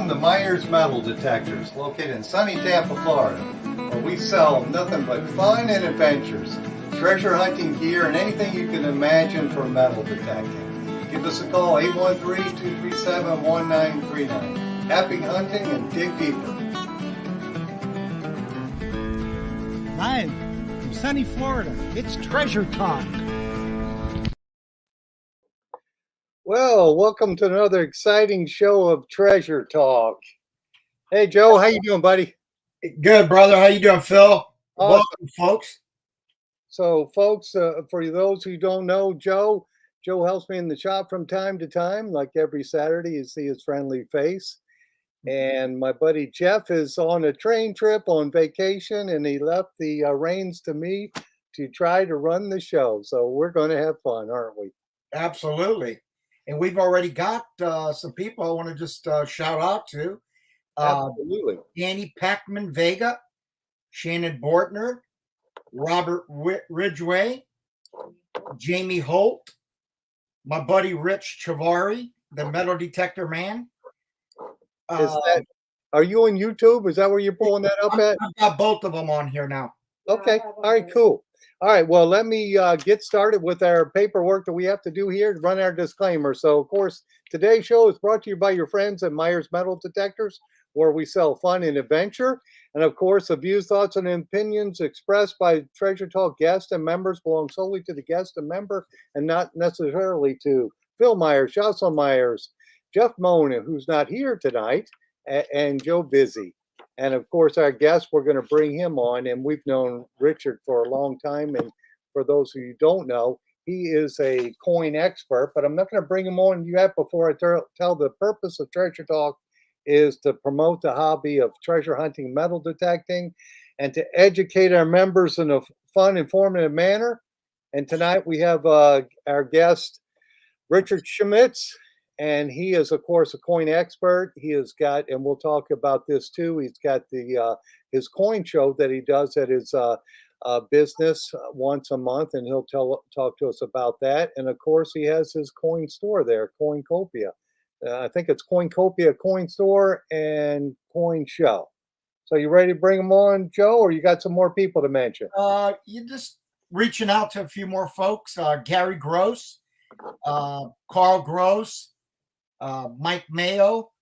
the Myers Metal Detectors, located in sunny Tampa, Florida, where we sell nothing but fun and adventures, treasure hunting gear, and anything you can imagine for metal detecting. Give us a call, 813-237-1939. Happy hunting and dig deeper. Live from sunny Florida, it's Treasure Talk. Well, welcome to another exciting show of Treasure Talk. Hey, Joe, how you doing, buddy? Good, brother. How you doing, Phil? Awesome. Welcome, folks. So, folks, for those who don't know Joe helps me in the shop from time to time. Like every Saturday, you see his friendly face. And my buddy Jeff is on a train trip on vacation, and he left the reins to me to try to run the show. So we're going to have fun, aren't we? Absolutely. And we've already got some people I want to just shout out to. Absolutely. Danny Packman Vega, Shannon Bortner, Robert Ridgway, Jamie Holt, my buddy Rich Chavari, the metal detector man. Are you on YouTube? Is that where you're pulling that up at? I've got both of them on here now. Okay. All right, cool. All right, well, let me get started with our paperwork that we have to do here to run our disclaimer. So, of course, today's show is brought to you by your friends at Myers Metal Detectors, where we sell fun and adventure. And, of course, the views, thoughts, and opinions expressed by Treasure Talk guests and members belong solely to the guest and member and not necessarily to Phil Myers, Jocelyn Myers, Jeff Mona, who's not here tonight, and Joe Vizzi. And of course, our guest, we're going to bring him on, and we've known Richard for a long time. And for those of you who don't know, he is a coin expert, but I'm not going to bring him on yet before I tell the purpose of Treasure Talk is to promote the hobby of treasure hunting, metal detecting, and to educate our members in a fun, informative manner. And tonight we have our guest, Richard Schemitsch. And he is, of course, a coin expert. He has got, and we'll talk about this too. He's got the his coin show that he does at his business once a month, and he'll talk to us about that. And of course, he has his coin store there, Coinacopia. I think it's Coinacopia Coin Store and Coin Show. So you ready to bring them on, Joe, or you got some more people to mention? You just reaching out to a few more folks. Gary Gross, Carl Gross. Mike Mayo,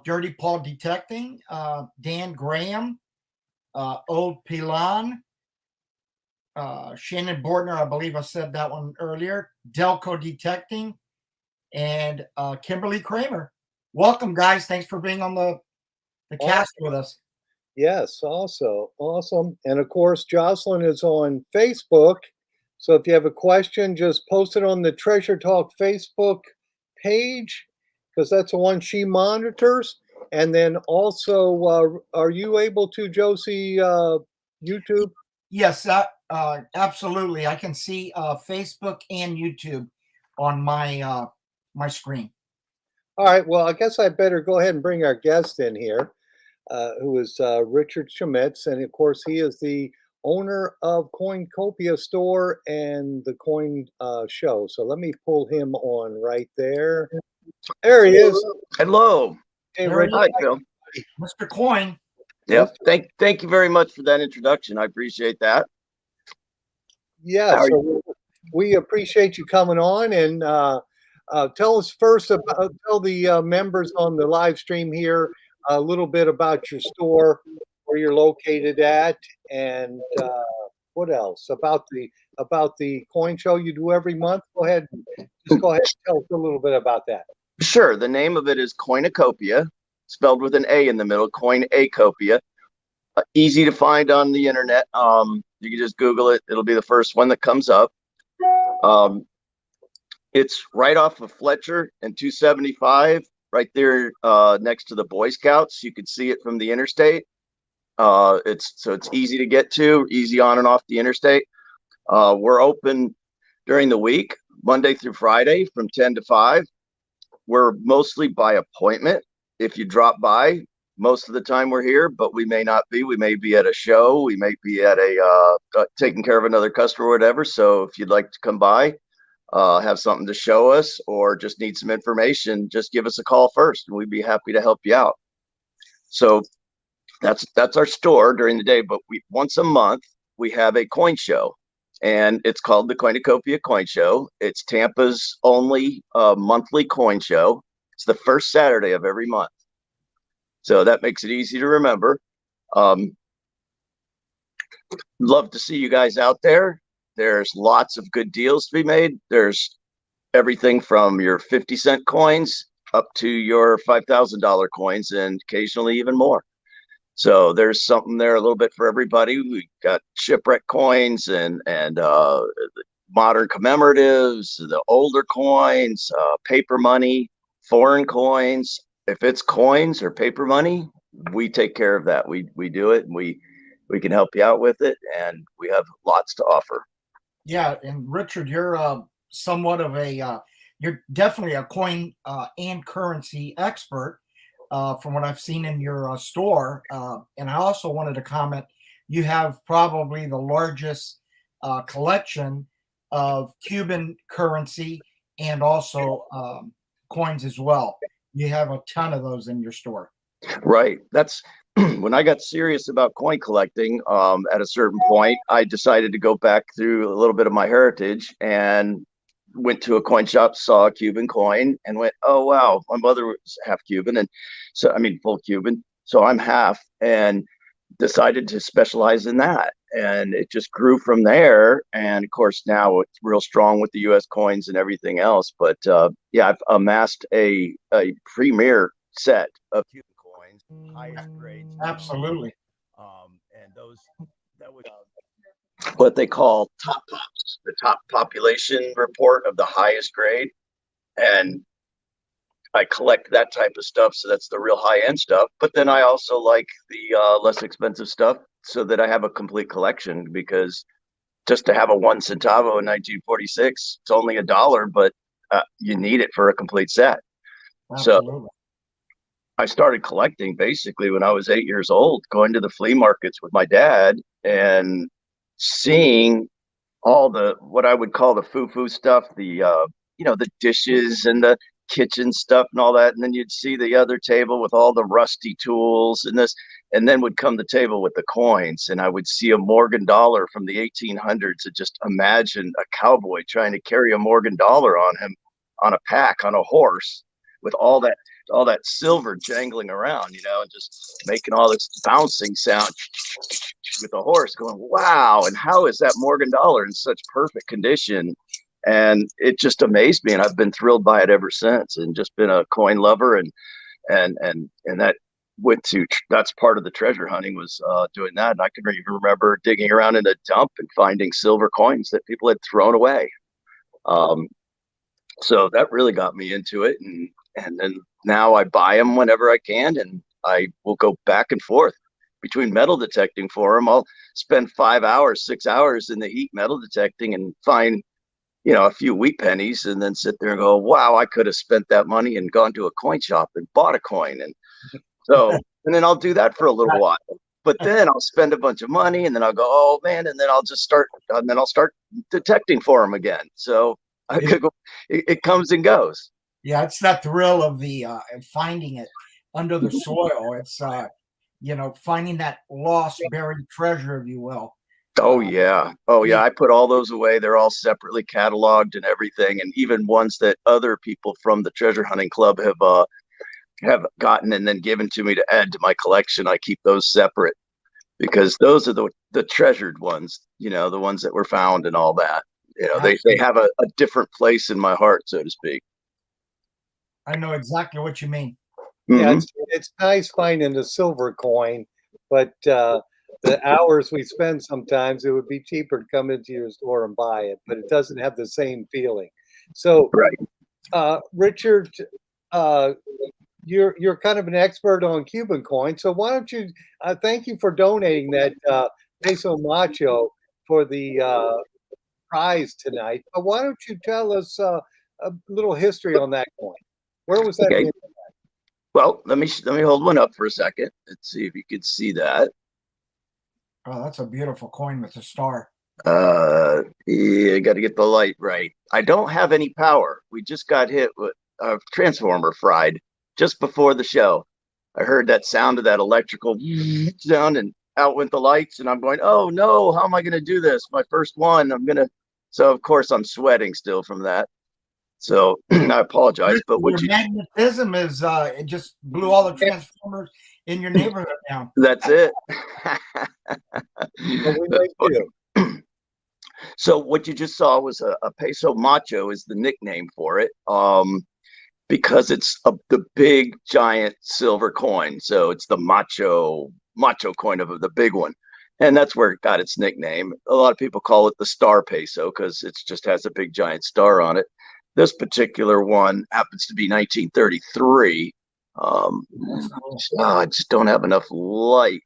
Dirty Paul Detecting, Dan Graham, Old Pilan, Shannon Bortner, I believe I said that one earlier, Delco Detecting, and Kimberly Kramer. Welcome, guys. Thanks for being on the cast with us. Yes, also awesome. And of course, Jocelyn is on Facebook. So if you have a question, just post it on the Treasure Talk Facebook page, because that's the one she monitors. And then also, are you able to, Josie, YouTube? Yes, absolutely. I can see Facebook and YouTube on my my screen. All right. Well, I guess I better go ahead and bring our guest in here, who is Richard Schemitsch. And of course, he is the owner of Coinacopia Store and the Coin Show. So let me pull him on right there. There he is. Hello. Hey, Richard. Hi, Phil. Mr. Coin. Yep. Thank you very much for that introduction. I appreciate that. Yeah, so we appreciate you coming on, and tell us first about, tell the members on the live stream here a little bit about your store, where you're located at, and what else about the coin show you do every month. Go ahead and tell us a little bit about that. Sure. The name of it is Coinacopia, spelled with an A in the middle, Coinacopia. Easy to find on the internet. You can just Google it. It'll be the first one that comes up. It's right off of Fletcher and 275, right there next to the Boy Scouts. You can see it from the interstate. It's easy to get to, easy on and off the interstate. We're open during the week, Monday through Friday from 10 to 5. We're mostly by appointment. If you drop by, most of the time we're here, but we may not be. We may be at a show. We may be at a taking care of another customer or whatever. So if you'd like to come by, have something to show us, or just need some information, just give us a call first, and we'd be happy to help you out. So that's our store during the day. But once a month we have a coin show, and it's called the Coinacopia Coin Show. It's Tampa's only monthly coin show. It's the first Saturday of every month, so that makes it easy to remember. Love to see you guys out there. There's lots of good deals to be made. There's everything from your 50-cent coins up to your $5,000 coins, and occasionally even more. So there's something there a little bit for everybody. We got shipwreck coins and modern commemoratives, the older coins, paper money, foreign coins. If it's coins or paper money, we take care of that. We do it, and we can help you out with it, and we have lots to offer. Yeah, and Richard, you're somewhat of a you're definitely a coin and currency expert from what I've seen in your store. And I also wanted to comment, you have probably the largest collection of Cuban currency and also coins as well. You have a ton of those in your store. Right. That's when I got serious about coin collecting. At a certain point, I decided to go back through a little bit of my heritage and went to a coin shop, saw a Cuban coin, and went, oh, wow, my mother was half Cuban. And so, I mean, full Cuban. So I'm half, and decided to specialize in that. And it just grew from there. And of course, now it's real strong with the US coins and everything else. But yeah, I've amassed a premier set of Cuban coins, highest grades. Absolutely. And that was what they call top pops, the top population report of the highest grade. And I collect that type of stuff. So that's the real high end stuff. But then I also like the less expensive stuff, so that I have a complete collection, because just to have a 1 centavo in 1946, it's only $1, but you need it for a complete set. Absolutely. So I started collecting basically when I was 8 years old, going to the flea markets with my dad and seeing all the, what I would call the foo-foo stuff, the the dishes and the kitchen stuff and all that. And then you'd see the other table with all the rusty tools and this, and then would come the table with the coins. And I would see a Morgan dollar from the 1800s, and just imagine a cowboy trying to carry a Morgan dollar on him, on a pack, on a horse, with all that silver jangling around, and just making all this bouncing sound with the horse, going, wow, and how is that Morgan dollar in such perfect condition? And it just amazed me, and I've been thrilled by it ever since, and just been a coin lover. And that that's part of the treasure hunting, was doing that. And I can even remember digging around in a dump and finding silver coins that people had thrown away. So that really got me into it, and then now I buy them whenever I can, and I will go back and forth between metal detecting for them. I'll spend 5 hours, 6 hours in the heat metal detecting and find a few wheat pennies, and then sit there and go, wow, I could have spent that money and gone to a coin shop and bought a coin. And so, and then I'll do that for a little while, but then I'll spend a bunch of money, and then I'll go, oh man, and then I'll start detecting for them again. So it comes and goes. Yeah, it's that thrill of the finding it under the soil. It's finding that lost, buried treasure, if you will. Oh yeah. I put all those away. They're all separately cataloged and everything, and even ones that other people from the treasure hunting club have gotten and then given to me to add to my collection. I keep those separate, because those are the treasured ones. The ones that were found and all that. They have a different place in my heart, so to speak. I know exactly what you mean. Yeah, it's nice finding a silver coin, but the hours we spend, sometimes it would be cheaper to come into your store and buy it, but it doesn't have the same feeling. So, right. Richard, you're kind of an expert on Cuban coins. So why don't you? Thank you for donating that peso macho for the prize tonight. But why don't you tell us a little history on that coin? Where was that? Okay. Well, let me hold one up for a second. Let's see if you can see that. Oh, that's a beautiful coin with a star. Yeah, got to get the light right. I don't have any power. We just got hit with a transformer fried just before the show. I heard that sound of that electrical sound and out went the lights and I'm going, oh no, how am I going to do this? My first one. So of course I'm sweating still from that. So I apologize, but Your magnetism is it just blew all the transformers in your neighborhood down. that's it. Well, we like you. So what you just saw was a peso macho is the nickname for it. Because it's the big giant silver coin. So it's the macho coin of the big one. And that's where it got its nickname. A lot of people call it the star peso because it just has a big giant star on it. This particular one happens to be 1933. I just don't have enough light.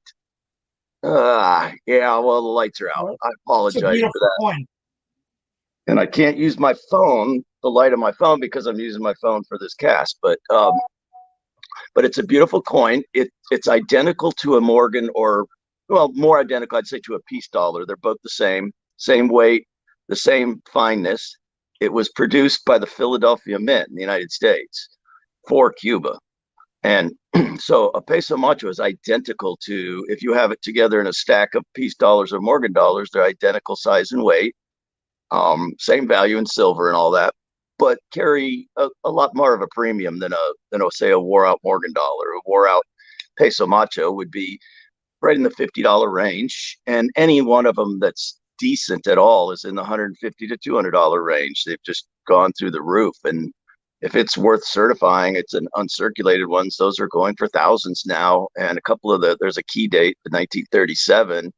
Yeah, well, the lights are out. I apologize for that. Coin. And I can't use my phone, the light of my phone, because I'm using my phone for this cast. But it's a beautiful coin. It's identical to a Morgan, or well, more identical, I'd say, to a peace dollar. They're both the same weight, the same fineness. It was produced by the Philadelphia Mint in the United States for Cuba. And so a peso macho is identical to, if you have it together in a stack of peace dollars or Morgan dollars, they're identical size and weight. Same value in silver and all that, but carry a lot more of a premium than say a wore out Morgan dollar. A wore out peso macho would be right in the $50 range, and any one of them that's decent at all is in the $150 to $200 range. They've just gone through the roof, and if it's worth certifying, it's an uncirculated ones. Those are going for thousands now, and a couple of there's a key date, 1937.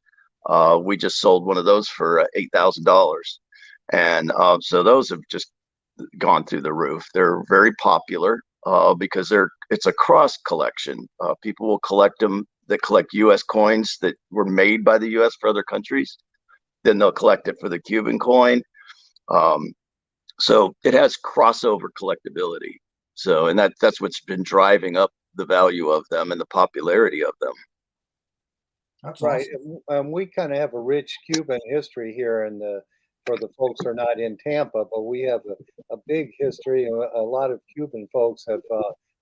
We just sold one of those for $8,000. And so those have just gone through the roof. They're very popular because it's a cross collection. People will collect them that collect U.S. coins that were made by the U.S. for other countries. Then they'll collect it for the Cuban coin. So it has crossover collectability. So, and that's what's been driving up the value of them and the popularity of them. That's right. Awesome. We kind of have a rich Cuban history here for the folks who are not in Tampa, but we have a big history. A lot of Cuban folks have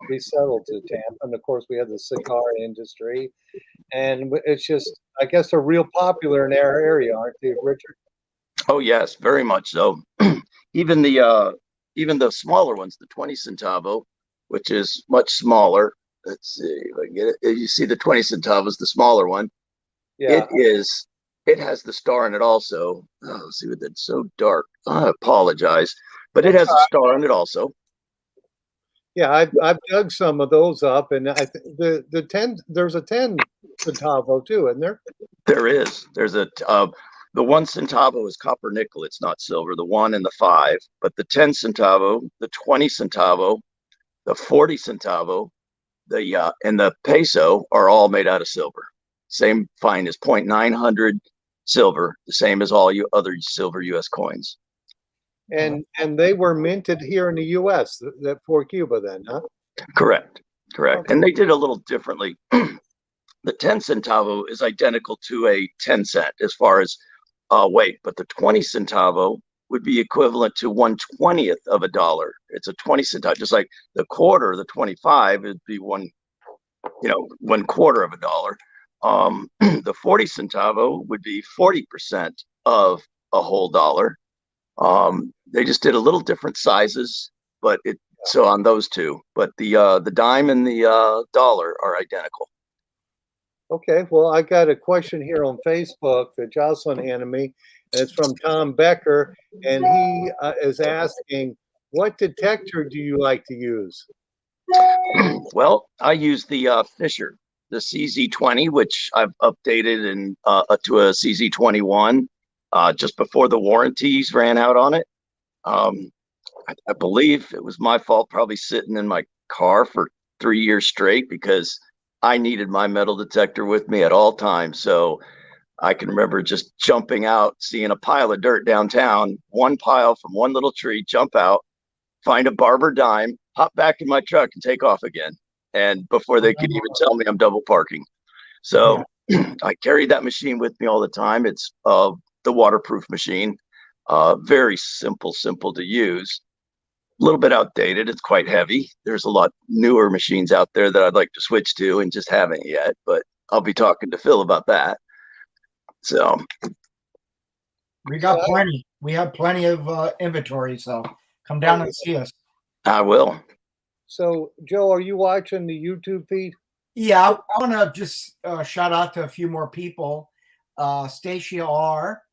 resettled to Tampa. And of course, we have the cigar industry. And it's just, I guess they're real popular in our area, aren't they, Richard? Oh, yes, very much so. Even the smaller ones, the 20 centavo, which is much smaller. Let's see if I can get it. You see the 20 centavos, the smaller one. Yeah. It has the star in it also. Oh, let's see what that's so dark. I apologize, but it has a star in it also. Yeah, I've dug some of those up, and I think the 10 there's a 10 centavo too, isn't there? There is. There's the 1 centavo is copper nickel. It's not silver. The 1 and the 5, but the 10 centavo, the 20 centavo, the 40 centavo, and the peso are all made out of silver. Same fine as 0.900 silver, the same as all other silver U.S. coins. And they were minted here in the U.S. that for Cuba, then, huh? Correct. Okay. And they did a little differently. The 10 centavo is identical to a 10 cent as far as weight, but the 20 centavo would be equivalent to 1/20th of a dollar. It's a 20 centavo, just like the quarter, the 25 would be 1/4 of a dollar. The 40 centavo would be 40% of a whole dollar. They just did a little different sizes, but so on those two, but the dime and the dollar are identical. Okay, well, I got a question here on Facebook that Jocelyn handed me, and it's from Tom Becker, and he is asking, what detector do you like to use? Well, I use the Fisher, the CZ20, which I've updated to a CZ21 just before the warranties ran out on it. I believe it was my fault, probably sitting in my car for 3 years straight because I needed my metal detector with me at all times. So I can remember just jumping out, seeing a pile of dirt downtown, one pile from one little tree, jump out, find a barber dime, hop back in my truck and take off again. And before they could even tell me I'm double parking. So I carried that machine with me all the time. It's the waterproof machine. Very simple to use. A little bit outdated. It's quite heavy. There's a lot newer machines out there that I'd like to switch to and just haven't yet, but I'll be talking to Phil about that. So we got plenty. We have plenty of inventory, so come down and see us. I will. So, Joe, are you watching the YouTube feed? Yeah, I want to just shout out to a few more people. Stacia R,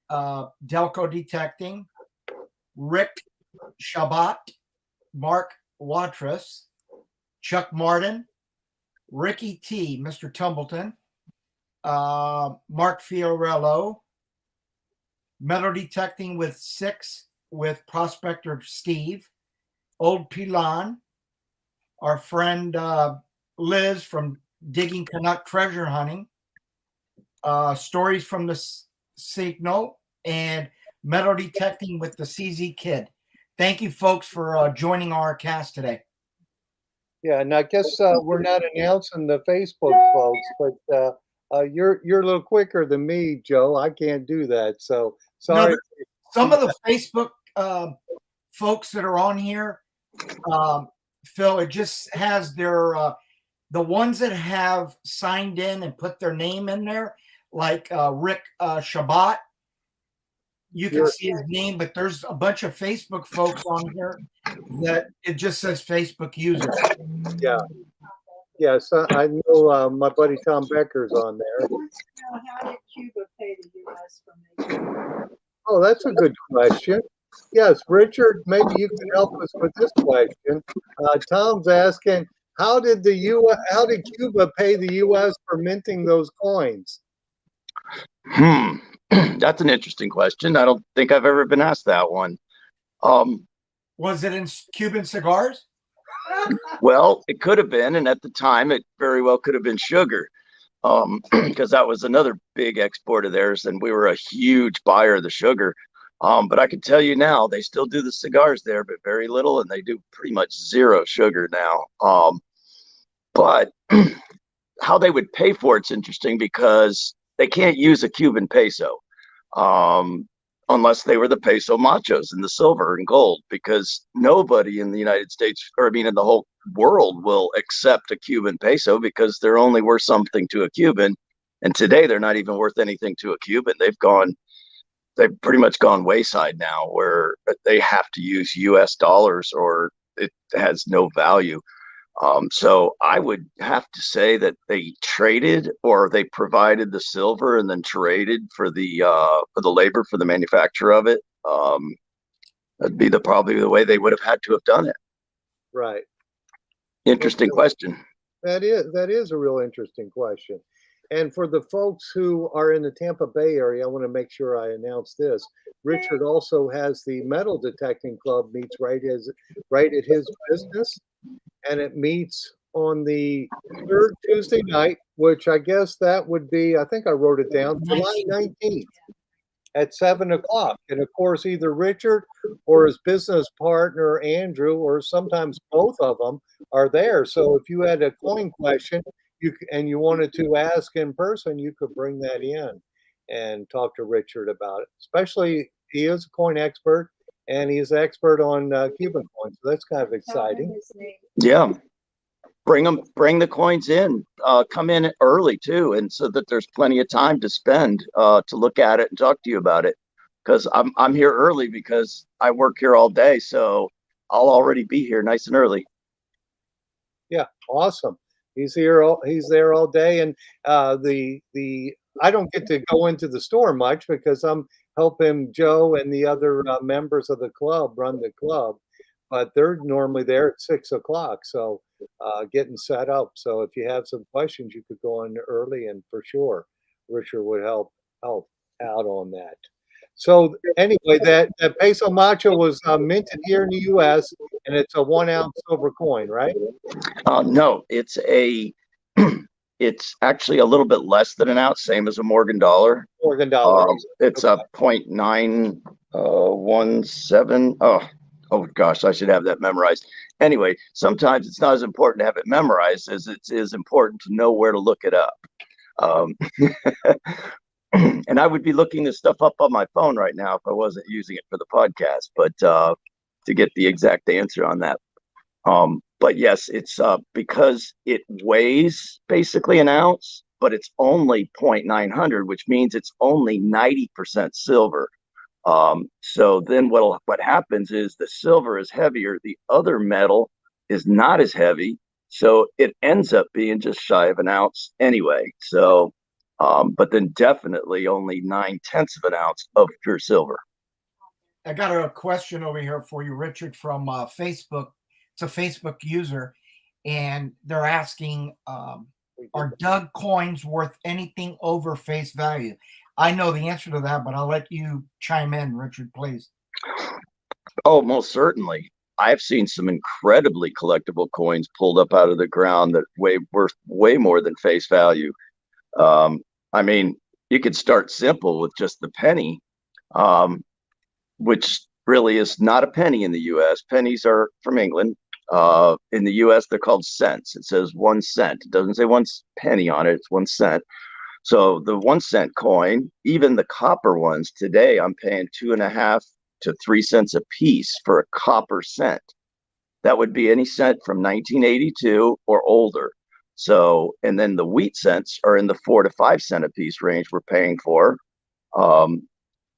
Delco Detecting, Rick Shabbat, Mark Watrous, Chuck Martin, Ricky T, Mr. Tumbleton, Mark Fiorello, Metal Detecting with 6 with Prospector Steve, Old Pilan, our friend Liz from Digging Canuck Treasure Hunting, Stories from the Signal, and Metal Detecting with the CZ Kid. Thank you, folks, for joining our cast today. Yeah, and I guess we're not announcing the Facebook folks, but you're a little quicker than me, Joe. I can't do that, so sorry. No, some of the Facebook folks that are on here, Phil, it just has their the ones that have signed in and put their name in there, like Rick Shabbat. You can see his name, but there's a bunch of Facebook folks on here that it just says Facebook user. Yeah. Yeah, so I know my buddy Tom Becker's on there. How did Cuba pay the U.S. for making? Oh, that's a good question. Yes, Richard, maybe you can help us with this question. Tom's asking, how did Cuba pay the U.S. for minting those coins? That's an interesting question. I don't think I've ever been asked that one. Was it in Cuban cigars? Well, it could have been, and at the time, it very well could have been sugar, because that was another big export of theirs, and we were a huge buyer of the sugar. But I can tell you now, they still do the cigars there, but very little, and they do pretty much zero sugar now. But how they would pay for it's interesting because they can't use a Cuban peso unless they were the peso machos in the silver and gold, because nobody in the United States, or I mean in the whole world, will accept a Cuban peso because they're only worth something to a Cuban. And today they're not even worth anything to a Cuban. They've pretty much gone wayside now, where they have to use US dollars or it has no value. So I would have to say that they traded, or they provided the silver and then traded for the labor for the manufacture of it. That'd be probably the way they would have had to have done it. Right. Interesting question. That is a real interesting question. And for the folks who are in the Tampa Bay area, I want to make sure I announce this. Richard also has the Metal Detecting Club meets right at his business, and it meets on the third Tuesday night, which I guess that would be, I think I wrote it down, July 19th at 7 o'clock. And of course, either Richard or his business partner, Andrew, or sometimes both of them are there. So if you had a coin question and you wanted to ask in person, you could bring that in and talk to Richard about it. Especially, he is a coin expert, and he's an expert on Cuban coins. So that's kind of exciting. Yeah. Bring the coins in, come in early too. And so that there's plenty of time to spend, to look at it and talk to you about it. Cause I'm here early because I work here all day. So I'll already be here nice and early. Yeah. Awesome. He's there all day. And I don't get to go into the store much because I'm helping Joe and the other members of the club run the club, but they're normally there at 6 o'clock. So getting set up. So if you have some questions, you could go on early, and for sure, Richard would help out on that. So anyway, that peso macho was minted here in the U.S. and it's a 1 ounce silver coin, right? No, it's it's actually a little bit less than an ounce, same as a Morgan dollar. Morgan dollar. It's a 0.917. Oh gosh, I should have that memorized. Anyway, sometimes it's not as important to have it memorized as it is important to know where to look it up. and I would be looking this stuff up on my phone right now if I wasn't using it for the podcast, but to get the exact answer on that. But yes, it's because it weighs basically an ounce, but it's only 0.900, which means it's only 90% silver. So then what happens is the silver is heavier, the other metal is not as heavy, so it ends up being just shy of an ounce anyway. So, but then definitely only 9/10 of an ounce of pure silver. I got a question over here for you, Richard, from Facebook. It's a Facebook user, and they're asking, are dug coins worth anything over face value? I know the answer to that, but I'll let you chime in, Richard, please. Oh, most certainly. I've seen some incredibly collectible coins pulled up out of the ground that worth way more than face value. I mean, you could start simple with just the penny, which really is not a penny in the U.S. Pennies are from England. In the U.S., they're called cents. It says 1 cent. It doesn't say 1 penny on it. It's 1 cent. So the 1 cent coin, even the copper ones today, I'm paying 2.5 to 3 cents a piece for a copper cent. That would be any cent from 1982 or older. So, and then the wheat cents are in the 4 to 5 cent a piece range we're paying for.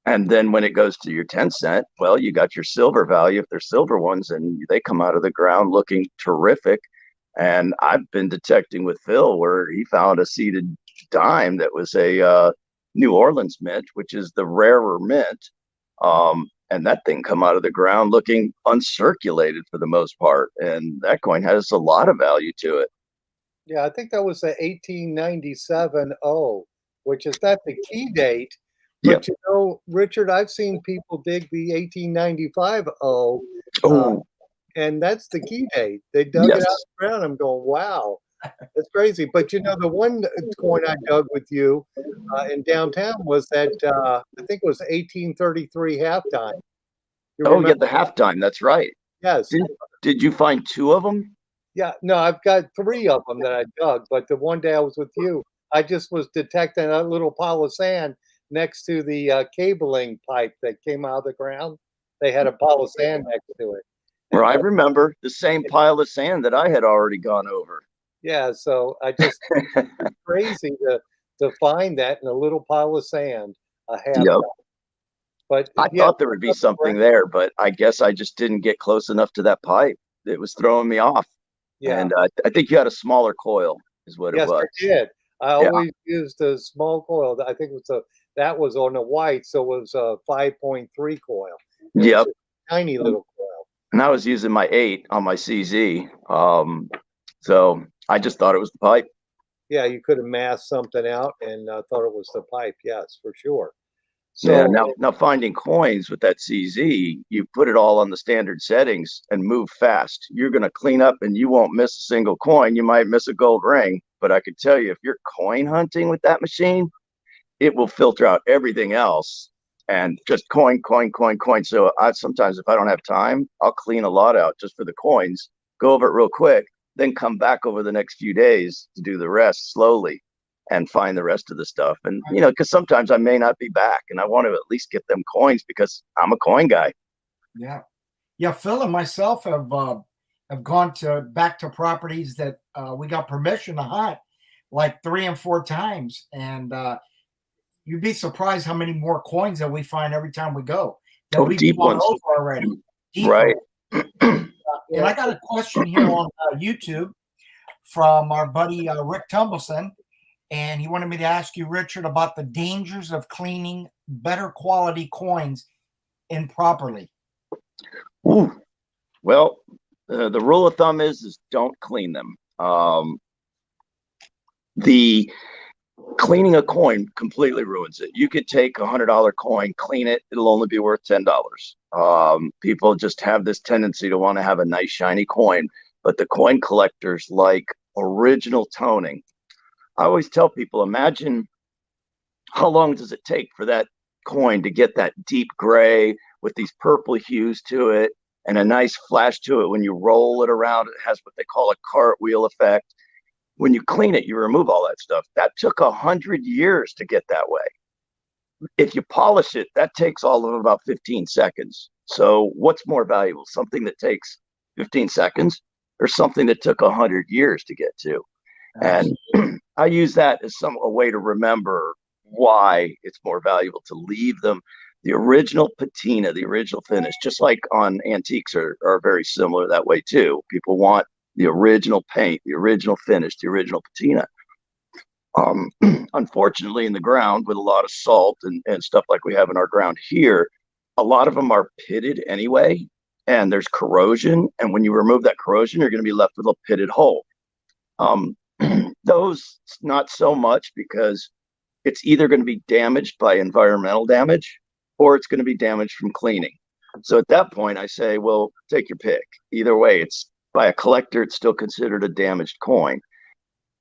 And then when it goes to your 10 cent, well, you got your silver value if they're silver ones, and they come out of the ground looking terrific. And I've been detecting with Phil where he found a seeded dime that was a New Orleans mint, which is the rarer mint. And that thing come out of the ground looking uncirculated for the most part. And that coin has a lot of value to it. Yeah, I think that was the 1897 O, which is not the key date. But you know, Richard, I've seen people dig the 1895 O, and that's the key date. They dug it out of the ground. I'm going, wow, that's crazy. But you know, the one coin I dug with you in downtown was that I think it was 1833 halftime. Oh, yeah, the halftime. That's right. Yes. Did you find 2 of them? Yeah, no, I've got 3 of them that I dug. But the one day I was with you, I just was detecting a little pile of sand next to the cabling pipe that came out of the ground. They had a pile of sand next to it. Well, I remember the same pile of sand that I had already gone over. Yeah, so I just crazy to find that in a little pile of sand. But I thought there would be something there, but I guess I just didn't get close enough to that pipe. It was throwing me off. Yeah, and I think you had a smaller coil, is what it was. Yes, I did. I always used a small coil. I think it was that was on the white, so it was a 5.3 coil. Yep, tiny little coil. And I was using my 8 on my CZ, so I just thought it was the pipe. Yeah, you could have masked something out and thought it was the pipe. Yes, for sure. So yeah, now finding coins with that CZ, you put it all on the standard settings and move fast. You're going to clean up and you won't miss a single coin. You might miss a gold ring, but I could tell you if you're coin hunting with that machine, it will filter out everything else and just coin. So sometimes if I don't have time, I'll clean a lot out just for the coins, go over it real quick, then come back over the next few days to do the rest slowly and find the rest of the stuff. And, you know, because sometimes I may not be back and I want to at least get them coins because I'm a coin guy. Yeah. Yeah. Phil and myself have gone back to properties that we got permission to hunt like 3 and 4 times. And you'd be surprised how many more coins that we find every time we go. That we've deep gone ones. over already. Right. And I got a question here on YouTube from our buddy Rick Tumbleson. And he wanted me to ask you, Richard, about the dangers of cleaning better quality coins improperly. Ooh. Well, the rule of thumb is don't clean them. The cleaning a coin completely ruins it. You could take a $100 coin, clean it, it'll only be worth $10. People just have this tendency to want to have a nice shiny coin, but the coin collectors like original toning. I always tell people, imagine how long does it take for that coin to get that deep gray with these purple hues to it and a nice flash to it. When you roll it around, it has what they call a cartwheel effect. When you clean it, you remove all that stuff. That took 100 years to get that way. If you polish it, that takes all of about 15 seconds. So what's more valuable, something that takes 15 seconds or something that took 100 years to get to? And I use that as a way to remember why it's more valuable to leave them. The original patina, the original finish, just like on antiques are very similar that way too. People want the original paint, the original finish, the original patina. Unfortunately, in the ground with a lot of salt and stuff like we have in our ground here, a lot of them are pitted anyway, and there's corrosion. And when you remove that corrosion, you're going to be left with a pitted hole. Those, not so much, because it's either going to be damaged by environmental damage or it's going to be damaged from cleaning. So at that point, I say, well, take your pick. Either way, it's by a collector, it's still considered a damaged coin.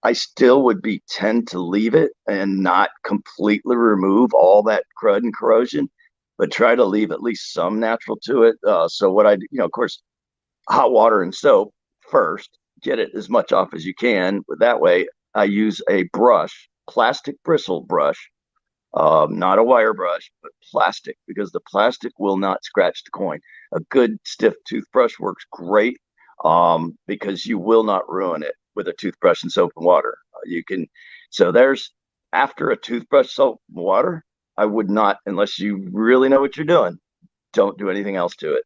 I still would tend to leave it and not completely remove all that crud and corrosion, but try to leave at least some natural to it. So what I do, of course, hot water and soap first, get it as much off as you can. But that way, I use a brush, plastic bristle brush, not a wire brush, but plastic, because the plastic will not scratch the coin. A good stiff toothbrush works great, because you will not ruin it with a toothbrush and soap and water. So there's, after a toothbrush, soap, and water, I would not, unless you really know what you're doing, don't do anything else to it.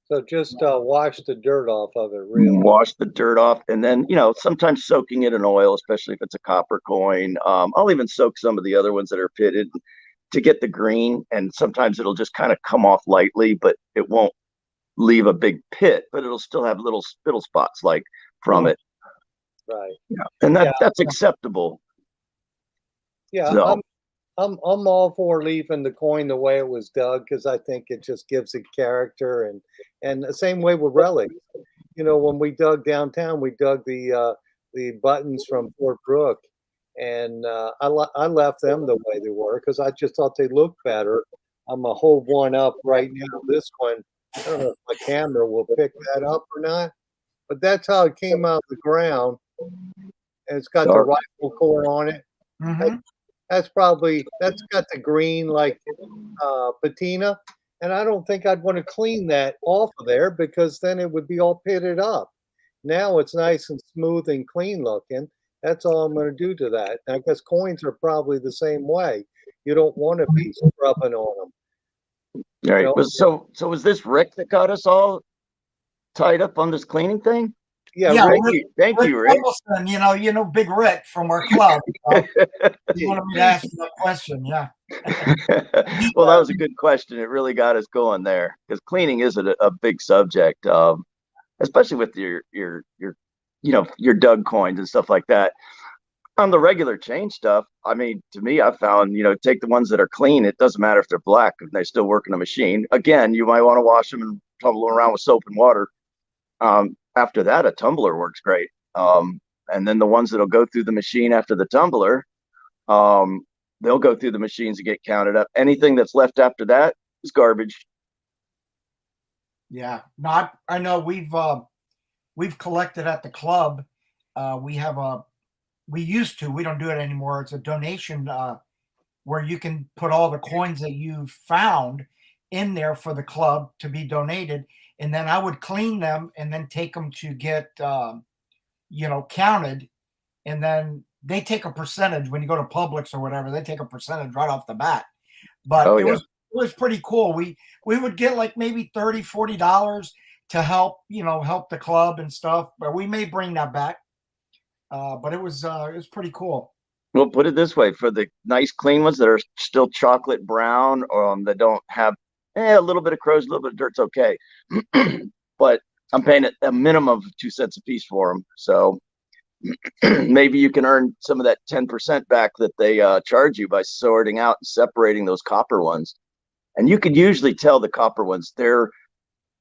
So just wash the dirt off of it, really. Wash the dirt off, and then, sometimes soaking it in oil, especially if it's a copper coin. I'll even soak some of the other ones that are pitted to get the green, and sometimes it'll just kind of come off lightly, but it won't leave a big pit, but it'll still have little spittle spots like from it. Right. Yeah. And that's acceptable. Yeah. So, I'm all for leaving the coin the way it was dug, because I think it just gives it character, and the same way with relics. When we dug downtown, we dug the buttons from Fort Brooke, and I left them the way they were because I just thought they looked better. I'm gonna hold one up right now. This one, I don't know if my camera will pick that up or not, but that's how it came out of the ground, and it's got the rifle core on it. Mhm. That's got the green like patina, and I don't think I'd want to clean that off of there, because then it would be all pitted up. Now it's nice and smooth and clean looking. That's all I'm going to do to that. And I guess coins are probably the same way. You don't want to be scrubbing on them. all right. So was this Rick that got us all tied up on this cleaning thing? Yeah, Rick, Thank you, Rick. Wilson, Big Rick from our club. You wanted me to ask you that question, yeah. Well, that was a good question. It really got us going there, because cleaning is a big subject, especially with your dug coins and stuff like that. On the regular change stuff, I mean, to me, I found, take the ones that are clean. It doesn't matter if they're black, if they still work in a machine. Again, you might want to wash them and tumble them around with soap and water. After that, a tumbler works great. And then the ones that'll go through the machine after the tumbler, they'll go through the machines and get counted up. Anything that's left after that is garbage. Yeah, I know we've collected at the club. We used to, we don't do it anymore. It's a donation where you can put all the coins that you've found in there for the club to be donated. And then I would clean them and then take them to get, counted. And then they take a percentage when you go to Publix or whatever. They take a percentage right off the bat. But it was pretty cool. We would get like maybe $30, $40 to help the club and stuff. But we may bring that back. But it was pretty cool. We'll put it this way: for the nice clean ones that are still chocolate brown, that don't have a little bit of corrosion, a little bit of dirt's okay. But I'm paying a minimum of 2 cents a piece for them. So maybe you can earn some of that 10% back that they charge you by sorting out and separating those copper ones. And you can usually tell the copper ones, they're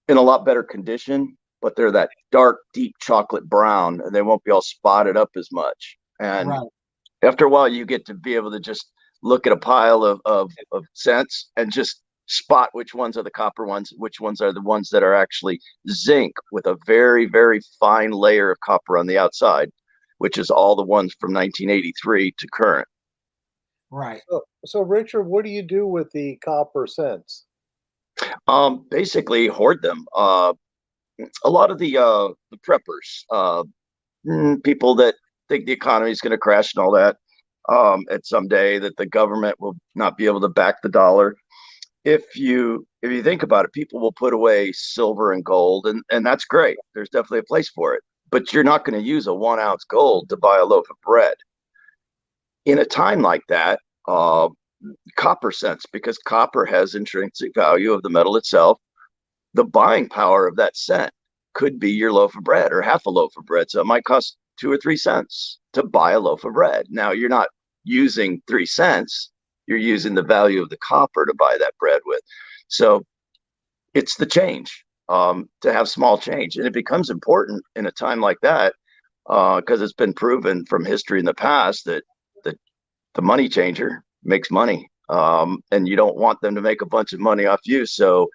in a lot better condition, but they're that dark, deep chocolate brown, and they won't be all spotted up as much. And after a while, you get to be able to just look at a pile of cents and just spot which ones are the copper ones, which ones are the ones that are actually zinc with a very, very fine layer of copper on the outside, which is all the ones from 1983 to current. Right. So Richard, what do you do with the copper cents? Basically hoard them. A lot of the preppers, people that think the economy is going to crash and all that, at some day that the government will not be able to back the dollar. If you think about it, people will put away silver and gold, and that's great. There's definitely a place for it. But you're not going to use a 1 ounce gold to buy a loaf of bread. In a time like that, copper cents, because copper has intrinsic value of the metal itself, the buying power of that cent could be your loaf of bread or half a loaf of bread. So it might cost 2 or 3 cents to buy a loaf of bread. Now you're not using 3 cents, you're using the value of the copper to buy that bread with. So it's the change, to have small change. And it becomes important in a time like that, because it's been proven from history in the past that the money changer makes money. And you don't want them to make a bunch of money off you. So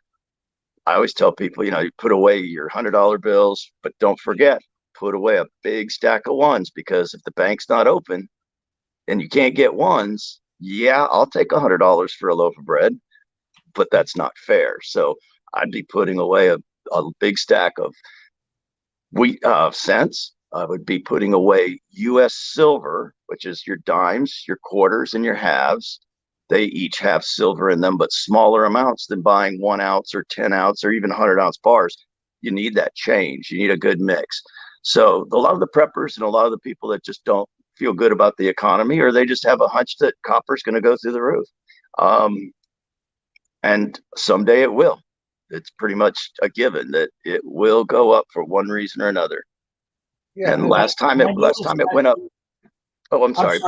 I always tell people, you put away your $100 bills, but don't forget, put away a big stack of ones, because if the bank's not open and you can't get ones, yeah, I'll take $100 for a loaf of bread, but that's not fair. So I'd be putting away a big stack of cents. I would be putting away U.S. silver, which is your dimes, your quarters, and your halves. They each have silver in them, but smaller amounts than buying 1 ounce or 10 ounce or even 100-ounce bars. You need that change. You need a good mix. So a lot of the preppers and a lot of the people that just don't feel good about the economy, or they just have a hunch that copper's going to go through the roof. And someday it will. It's pretty much a given that it will go up for one reason or another. Yeah, And last time it went up. Oh, I'm sorry.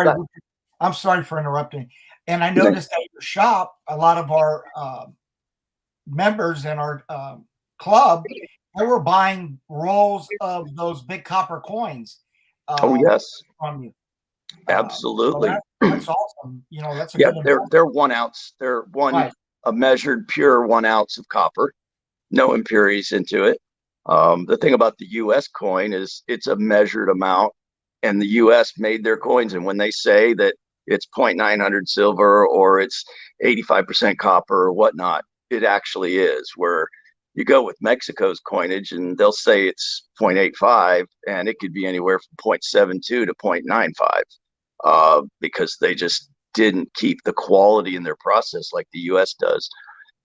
I'm sorry for interrupting. And I noticed at your shop, a lot of our members in our club, they were buying rolls of those big copper coins. Oh yes, from you. Absolutely. So that's awesome. That's a Yeah, good they're 1 ounce. They're a measured pure 1 ounce of copper, no impurities into it. The thing about the U.S. coin is it's a measured amount, and the U.S. made their coins. And when they say that it's 0.900 silver or it's 85% copper or whatnot, it actually is. Where you go with Mexico's coinage and they'll say it's 0.85, and it could be anywhere from 0.72 to 0.95, because they just didn't keep the quality in their process like the U.S. does.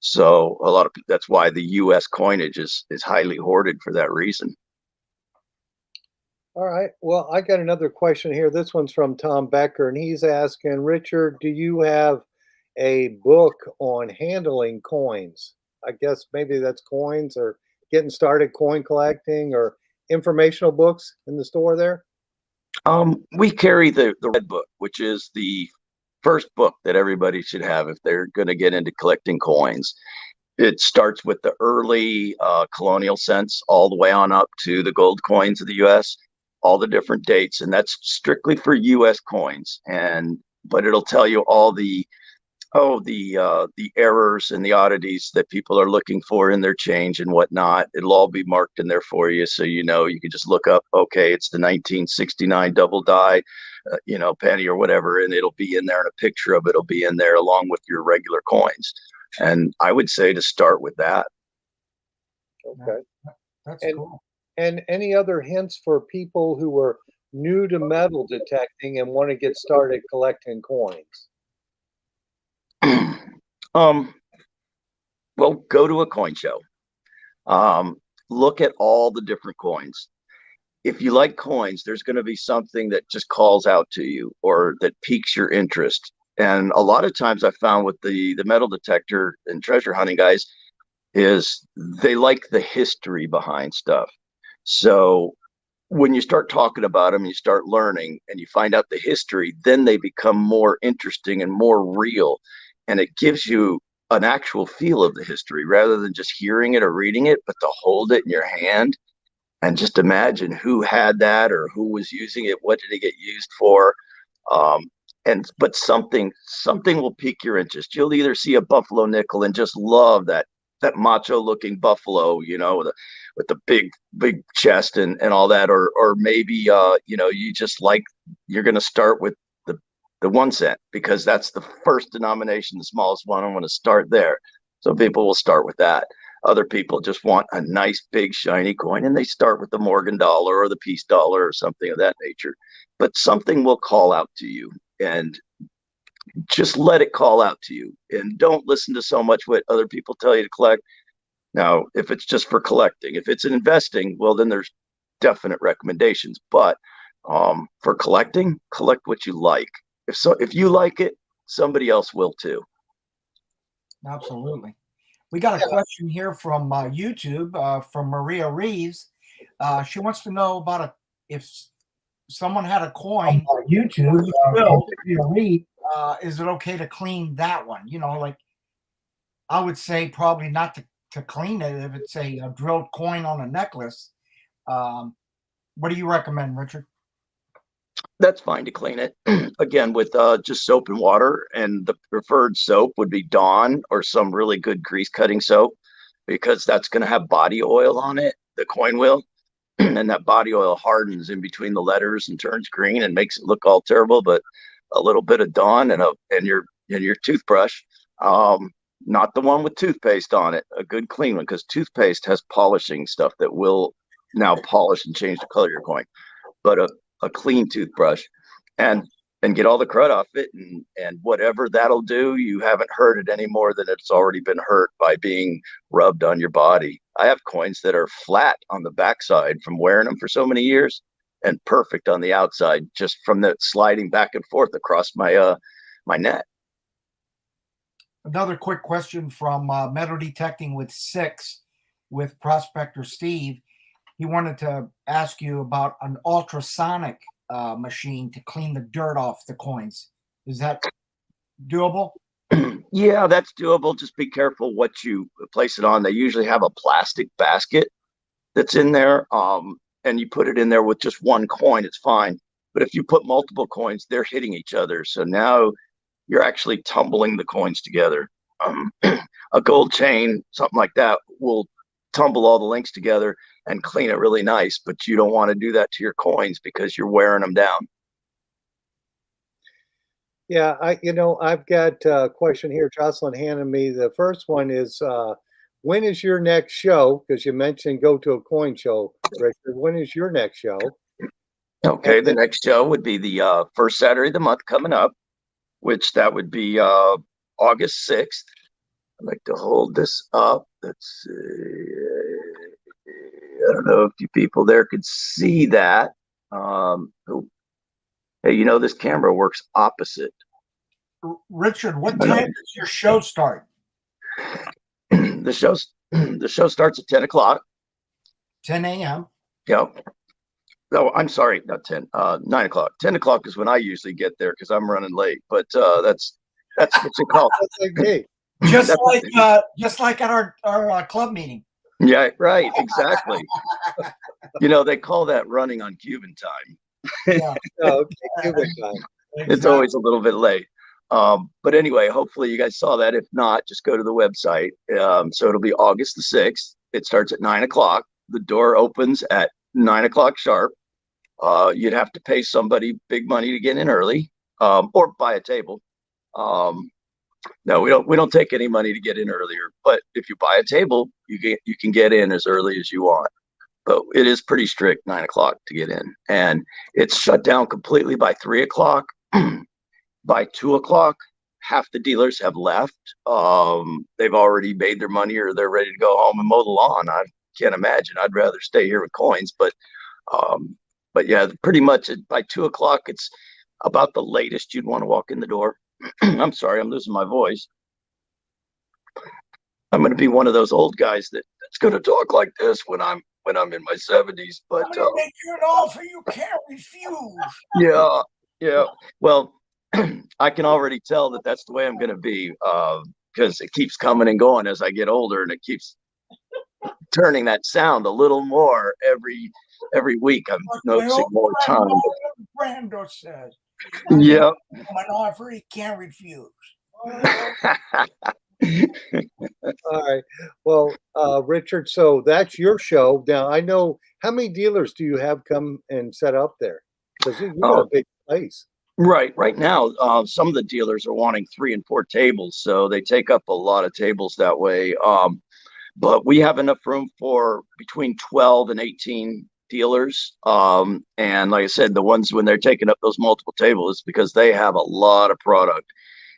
So that's why the U.S. coinage is highly hoarded for that reason. All right. Well, I got another question here. This one's from Tom Becker, and he's asking, Richard, do you have a book on handling coins? I guess maybe that's coins or getting started coin collecting or informational books in the store there. We carry the Red Book, which is the first book that everybody should have if they're going to get into collecting coins. It starts with the early colonial cents all the way on up to the gold coins of the U.S., all the different dates, and that's strictly for U.S. coins. But it'll tell you all the errors and the oddities that people are looking for in their change and whatnot. It'll all be marked in there for you, so you can just look up, okay, it's the 1969 double die, penny or whatever, and it'll be in there, and a picture of it'll be in there along with your regular coins. And I would say to start with that. Okay, that's cool. And any other hints for people who are new to metal detecting and want to get started collecting coins? Well, go to a coin show. Look at all the different coins. If you like coins, there's going to be something that just calls out to you or that piques your interest. And a lot of times I found with the metal detector and treasure hunting guys is they like the history behind stuff. So when you start talking about them, you start learning and you find out the history, then they become more interesting and more real. And it gives you an actual feel of the history rather than just hearing it or reading it, but to hold it in your hand and just imagine who had that or who was using it. What did it get used for? But something will pique your interest. You'll either see a buffalo nickel and just love that macho looking buffalo, with the big chest and all that, or maybe you just like, you're going to start with the 1 cent, because that's the first denomination, the smallest one. I want to start there. So people will start with that. Other people just want a nice big shiny coin, and they start with the Morgan dollar or the Peace dollar or something of that nature. But something will call out to you, and just let it call out to you, and don't listen to so much what other people tell you to collect. Now, if it's just for collecting, if it's investing, well, then there's definite recommendations. But for collecting, collect what you like. If you like it, somebody else will too. Absolutely. We got a question here from YouTube from Maria Reeves. She wants to know about if someone had a coin on YouTube. Maria Reeves, is it okay to clean that one? You know, like I would say probably not to clean it if it's a drilled coin on a necklace. What do you recommend, Richard? That's fine to clean it. Again, with just soap and water, and the preferred soap would be Dawn or some really good grease cutting soap, because that's going to have body oil on it, the coin will, and that body oil hardens in between the letters and turns green and makes it look all terrible. But a little bit of Dawn and your toothbrush, not the one with toothpaste on it, a good clean one, because toothpaste has polishing stuff that will now polish and change the color of your coin. But a clean toothbrush, and get all the crud off it, and whatever that'll do, you haven't hurt it any more than it's already been hurt by being rubbed on your body. I have coins that are flat on the backside from wearing them for so many years, and perfect on the outside just from the sliding back and forth across my net. Another quick question from Metal Detecting with 6 with Prospector Steve. He wanted to ask you about an ultrasonic machine to clean the dirt off the coins. Is that doable? Yeah, that's doable. Just be careful what you place it on. They usually have a plastic basket that's in there, and you put it in there with just one coin, it's fine. But if you put multiple coins, they're hitting each other. So now you're actually tumbling the coins together. A gold chain, something like that, will tumble all the links together and clean it really nice, but you don't want to do that to your coins because you're wearing them down. Yeah, I've got a question here. Jocelyn handed me. The first one is, when is your next show? Because you mentioned go to a coin show, Richard. When is your next show? Okay, the next show would be the first Saturday of the month coming up, which that would be August 6th. I'd like to hold this up. Let's see. I don't know if you people there could see that. Hey, this camera works opposite. Richard, what time does your show start? The show starts at 10 o'clock. 10 a.m. Yep. No, I'm sorry, not 10. 9 o'clock. 10 o'clock is when I usually get there because I'm running late. But that's what you call. That's like me. Just like at our club meeting. Yeah, right. Exactly. They call that running on Cuban time. Yeah. Oh, okay. Cuban time. It's always a little bit late. But anyway, hopefully you guys saw that. If not, just go to the website. So it'll be August the 6th. It starts at 9 o'clock. The door opens at 9 o'clock sharp. You'd have to pay somebody big money to get in early, or buy a table. No, we don't take any money to get in earlier. But if you buy a table, you can get in as early as you want. But it is pretty strict, 9 o'clock to get in, and it's shut down completely by 3 o'clock. By 2 o'clock, half the dealers have left. They've already made their money, or they're ready to go home and mow the lawn. I can't imagine. I'd rather stay here with coins, but yeah, pretty much by 2 o'clock, it's about the latest you'd want to walk in the door. I'm sorry, I'm losing my voice. I'm going to be one of those old guys that's going to talk like this when I'm in my 70s. But I'm going to make you an offer you can't refuse. Yeah. Well, I can already tell that that's the way I'm going to be, because it keeps coming and going as I get older, and it keeps turning that sound a little more every week. I'm noticing more time. Brando says. Yeah. An offer he can't refuse. All right. Well, Richard, so that's your show. Now, I know, how many dealers do you have come and set up there? Because you got a big place. Right. Right now, some of the dealers are wanting 3 and 4 tables, so they take up a lot of tables that way. But we have enough room for between 12 and 18 dealers. And like I said, the ones when they're taking up those multiple tables because they have a lot of product.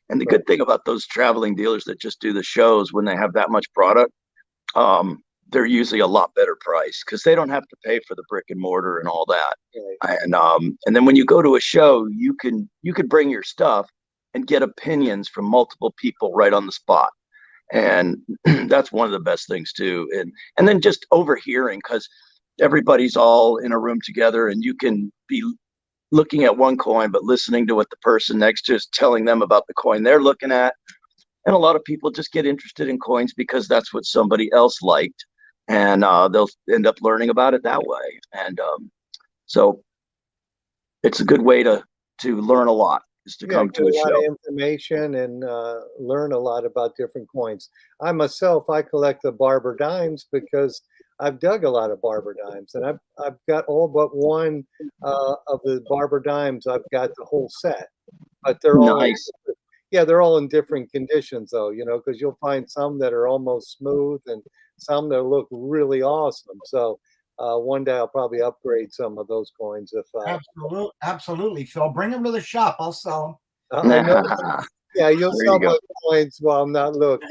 And the good thing about those traveling dealers that just do the shows when they have that much product, they're usually a lot better price because they don't have to pay for the brick and mortar and all that. Right. And then when you go to a show, you can bring your stuff and get opinions from multiple people right on the spot. And that's one of the best things too. And then just overhearing because everybody's all in a room together and you can be looking at one coin but listening to what the person next to is telling them about the coin they're looking at. And a lot of people just get interested in coins because that's what somebody else liked, and they'll end up learning about it that way. And so it's a good way to learn a lot, is to come to a lot show. of information and learn a lot about different coins. I myself, I collect the barber dimes because I've dug a lot of barber dimes, and I've got all but one of the barber dimes. I've got the whole set, but they're all Nice. they're all in different conditions though, because you'll find some that are almost smooth and some that look really awesome. So one day I'll probably upgrade some of those coins if Absolutely, Phil. Bring them to the shop. I'll sell I know. Yeah, you'll There sell you go. my coins while I'm not looking.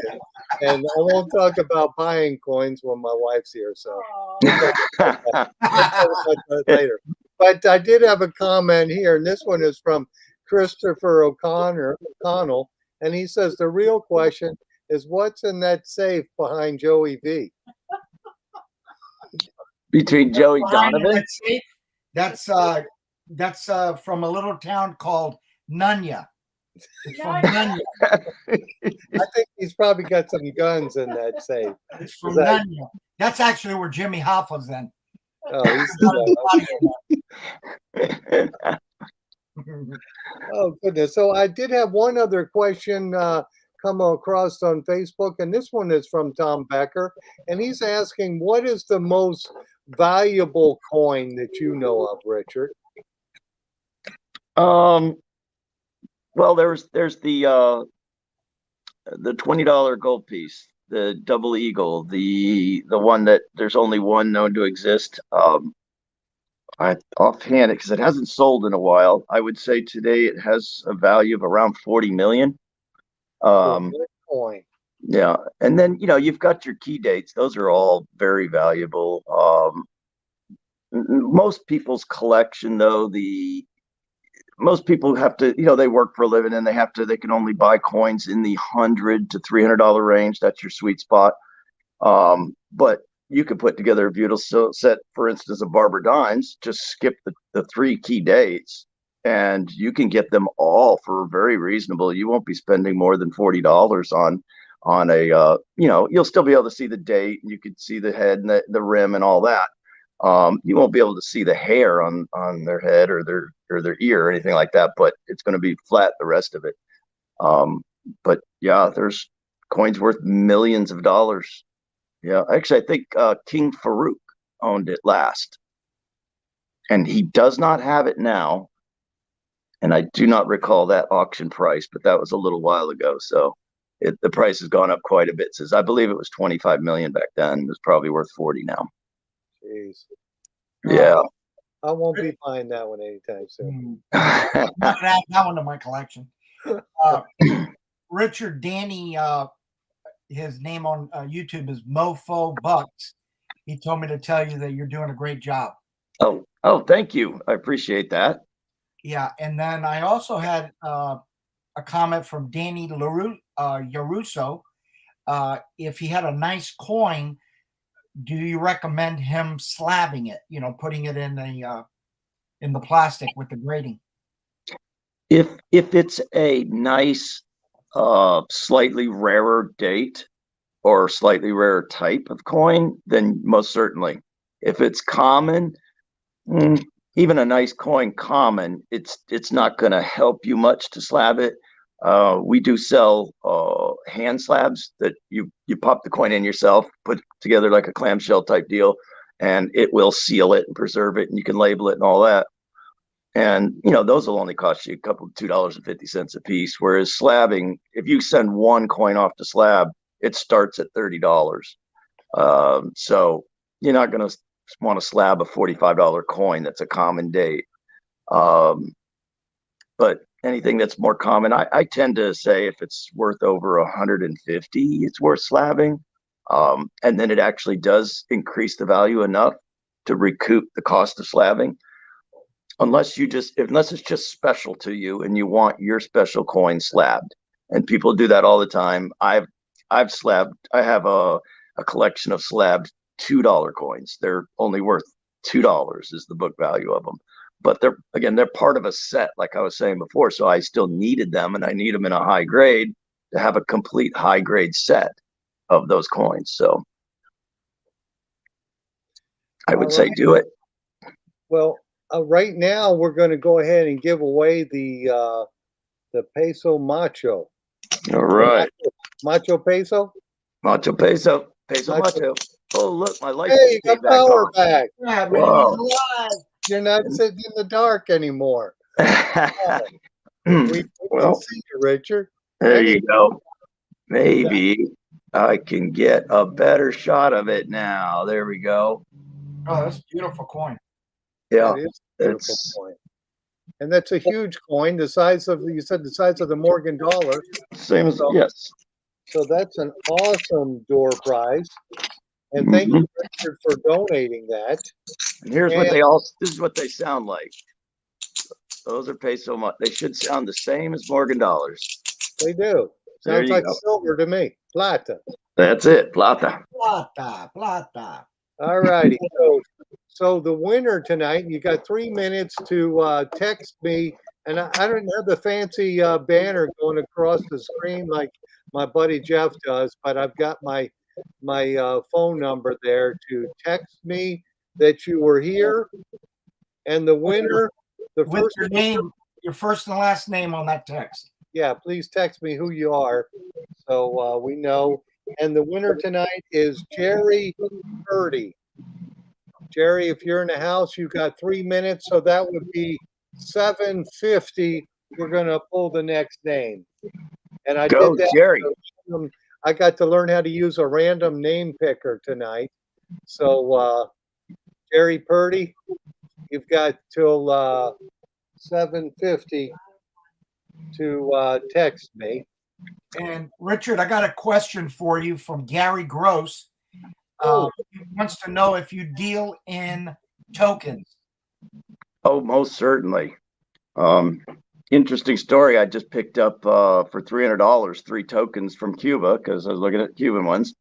And I won't talk about buying coins when my wife's here. So them. we'll talk about that later. But I did have a comment here, and this one is from Christopher O'Connell, and he says the real question is what's in that safe behind Joey V? Between Joey Behind Donovan. that safe, that's from a little town called Nunya. It's from Nunya. I think he's probably got some guns in that safe. It's from that- Nunya. That's actually where Jimmy Hoffa's then. Oh, oh goodness. So I did have one other question come across on Facebook, and this one is from Tom Becker, and he's asking, what is the most valuable coin that you know of, Richard? Well, there's the $20 gold piece, the double eagle, the one that there's only one known to exist. I offhand, because it hasn't sold in a while, I would say today it has a value of around 40 million. Coin. Yeah, and then you've got your key dates; those are all very valuable. Most people's collection, though, most people have to, they work for a living and they can only buy coins in the $100 to $300 range. That's your sweet spot. But you could put together a beautiful set, for instance, of barber dimes, just skip the 3 key dates and you can get them all for very reasonable. You won't be spending more than $40 on a, you'll still be able to see the date and you can see the head and the rim and all that. You won't be able to see the hair on their head or their ear or anything like that, but it's going to be flat the rest of it. But yeah, there's coins worth millions of dollars. Yeah, actually, I think King Farouk owned it last, and he does not have it now. And I do not recall that auction price, but that was a little while ago. So the price has gone up quite a bit. Since I believe it was 25 million back then. It's probably worth 40 now. Jeez. Yeah. I won't be buying that one anytime soon. Add that one to my collection. Richard Danny, his name on YouTube is Mofo Bucks. He told me to tell you that you're doing a great job. Oh, thank you. I appreciate that. Yeah, and then I also had a comment from Danny Yaruso. If he had a nice coin, do you recommend him slabbing it? Putting it in the plastic with the grating. If it's a nice, slightly rarer date or slightly rarer type of coin, then most certainly. If it's common, even a nice coin common, it's not going to help you much to slab it. We do sell hand slabs that you pop the coin in yourself, put together like a clamshell type deal, and it will seal it and preserve it, and you can label it and all that. And those will only cost you $2.50 a piece. Whereas slabbing, if you send one coin off to slab, it starts at $30. So you're not going to want to slab a $45 coin that's a common date. But anything that's more common, I tend to say if it's worth over 150, it's worth slabbing. And then it actually does increase the value enough to recoup the cost of slabbing. Unless it's just special to you and you want your special coin slabbed. And people do that all the time. I've slabbed, I have a collection of slabbed $2 coins. They're only worth $2 is the book value of them. But they're part of a set, like I was saying before. So I still needed them, and I need them in a high grade to have a complete high grade set of those coins. So I would say do it. Well, right now we're going to go ahead and give away the peso macho. All right. Macho peso? Macho peso. Peso macho. Oh, look, my light. Hey, you got power back. Yeah, man, Whoa. he's alive. You're not sitting in the dark anymore. We Well, can see you, Richard. there you go. Maybe I can get a better shot of it now. There we go. Oh, that's a beautiful coin. Yeah, That is a beautiful it's coin. And that's a huge coin, the size of the Morgan dollar. same as So- yes. So that's an awesome door prize. And thank you, Richard, for donating that. And here's this is what they sound like. Those are peso much. They should sound the same as Morgan dollars. They do. There Sounds you like go. silver to me. Plata. That's it. Plata. Plata. All righty. So the winner tonight, you got 3 minutes to text me. And I don't have the fancy banner going across the screen like my buddy Jeff does, but I've got my phone number there to text me that you were here. And the winner, the With first your name, your first and last name on that text. Yeah, please text me who you are so we know. And the winner tonight is Jerry Purdy. Jerry, if you're in the house, you got 3 minutes, so that would be 7:50. We're gonna pull the next name. And I Go, did that. Jerry. I got to learn how to use a random name picker tonight. So Jerry Purdy, you've got till 7:50 to text me. And Richard, I got a question for you from Gary Gross. He wants to know if you deal in tokens. Oh, most certainly. Interesting story. I just picked up for $300 3 tokens from Cuba because I was looking at Cuban ones,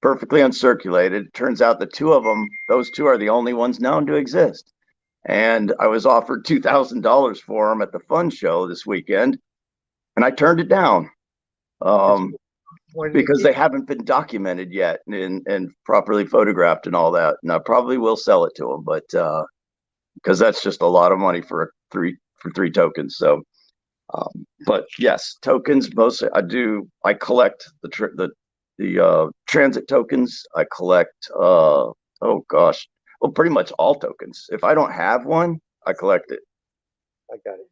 perfectly uncirculated. Turns out the 2 of them, those 2 are the only ones known to exist. And I was offered $2,000 for them at the fun show this weekend, and I turned it down because they haven't been documented yet and properly photographed and all that. And I probably will sell it to them, but because that's just a lot of money for 3 tokens. So, but yes, tokens mostly. I collect the transit tokens. I collect. Well, pretty much all tokens. If I don't have one, I collect it. I got it.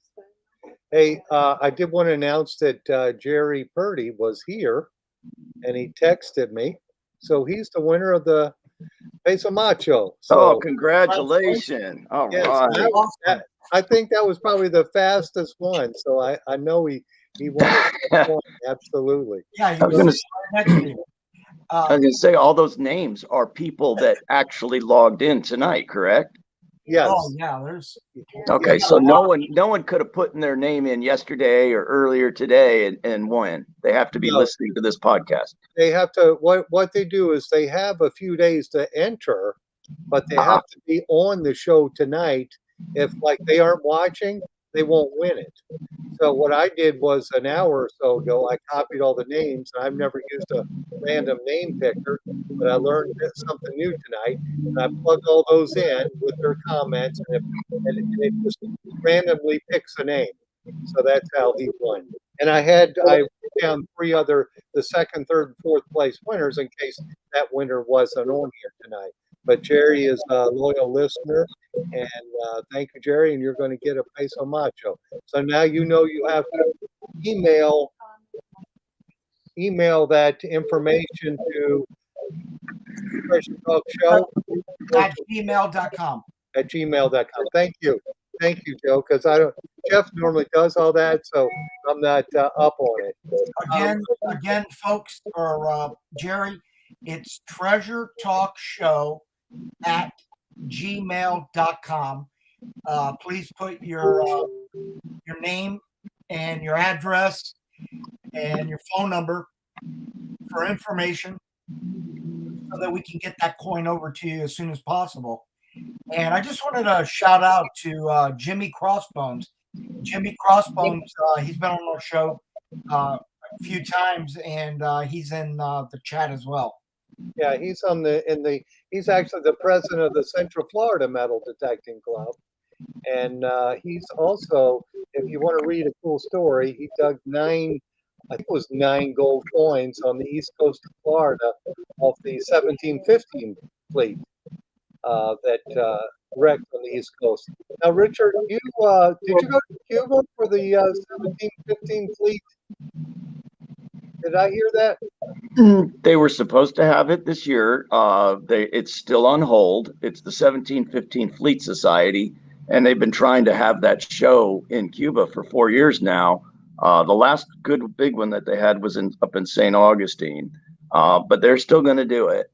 Hey, I did want to announce that Jerry Purdy was here, and he texted me. So he's the winner of the Peso Macho. So, Congratulations! All yes, right. I think that was probably the fastest one. So I know he won that one. Absolutely. Yeah, I was gonna next to you. I was gonna say all those names are people that actually logged in tonight, correct? Yes. Oh yeah, there's Okay, so no one could have put in their name in yesterday or earlier today and won. They have to be listening to this podcast. They have to. What they do is they have a few days to enter, but they have to be on the show tonight. If they aren't watching, they won't win it. So what I did was an hour or so ago, I copied all the names. I've never used a random name picker, but I learned something new tonight. And I plugged all those in with their comments, and it just randomly picks a name. So that's how he won. And I wrote down 3 other, the second, third, and fourth place winners in case that winner wasn't on here tonight. but Jerry is a loyal listener, and thank you, Jerry. And you're going to get a peso macho. So now you know you have to email that information to Treasure Talk Show At gmail.com. at gmail.com. Thank you. Thank you, Joe, because I don't. Jeff normally does all that, so I'm not up on it. Again, folks, or Jerry, it's Treasure Talk Show at gmail.com. Please put your name and your address and your phone number for information so that we can get that coin over to you as soon as possible. And I just wanted to shout out to Jimmy Crossbones. Jimmy Crossbones, he's been on our show a few times, and he's in the chat as well. Yeah, he's he's actually the president of the Central Florida Metal Detecting Club. And he's also, if you want to read a cool story, he dug I think it was 9 gold coins on the east coast of Florida off the 1715 fleet that wrecked on the east coast. Now, Richard, did you go to Cuba for the 1715 fleet? Did I hear that? They were supposed to have it this year. It's still on hold. It's the 1715 Fleet Society, and they've been trying to have that show in Cuba for 4 years now. The last good big one that they had was up in St. Augustine, but they're still going to do it.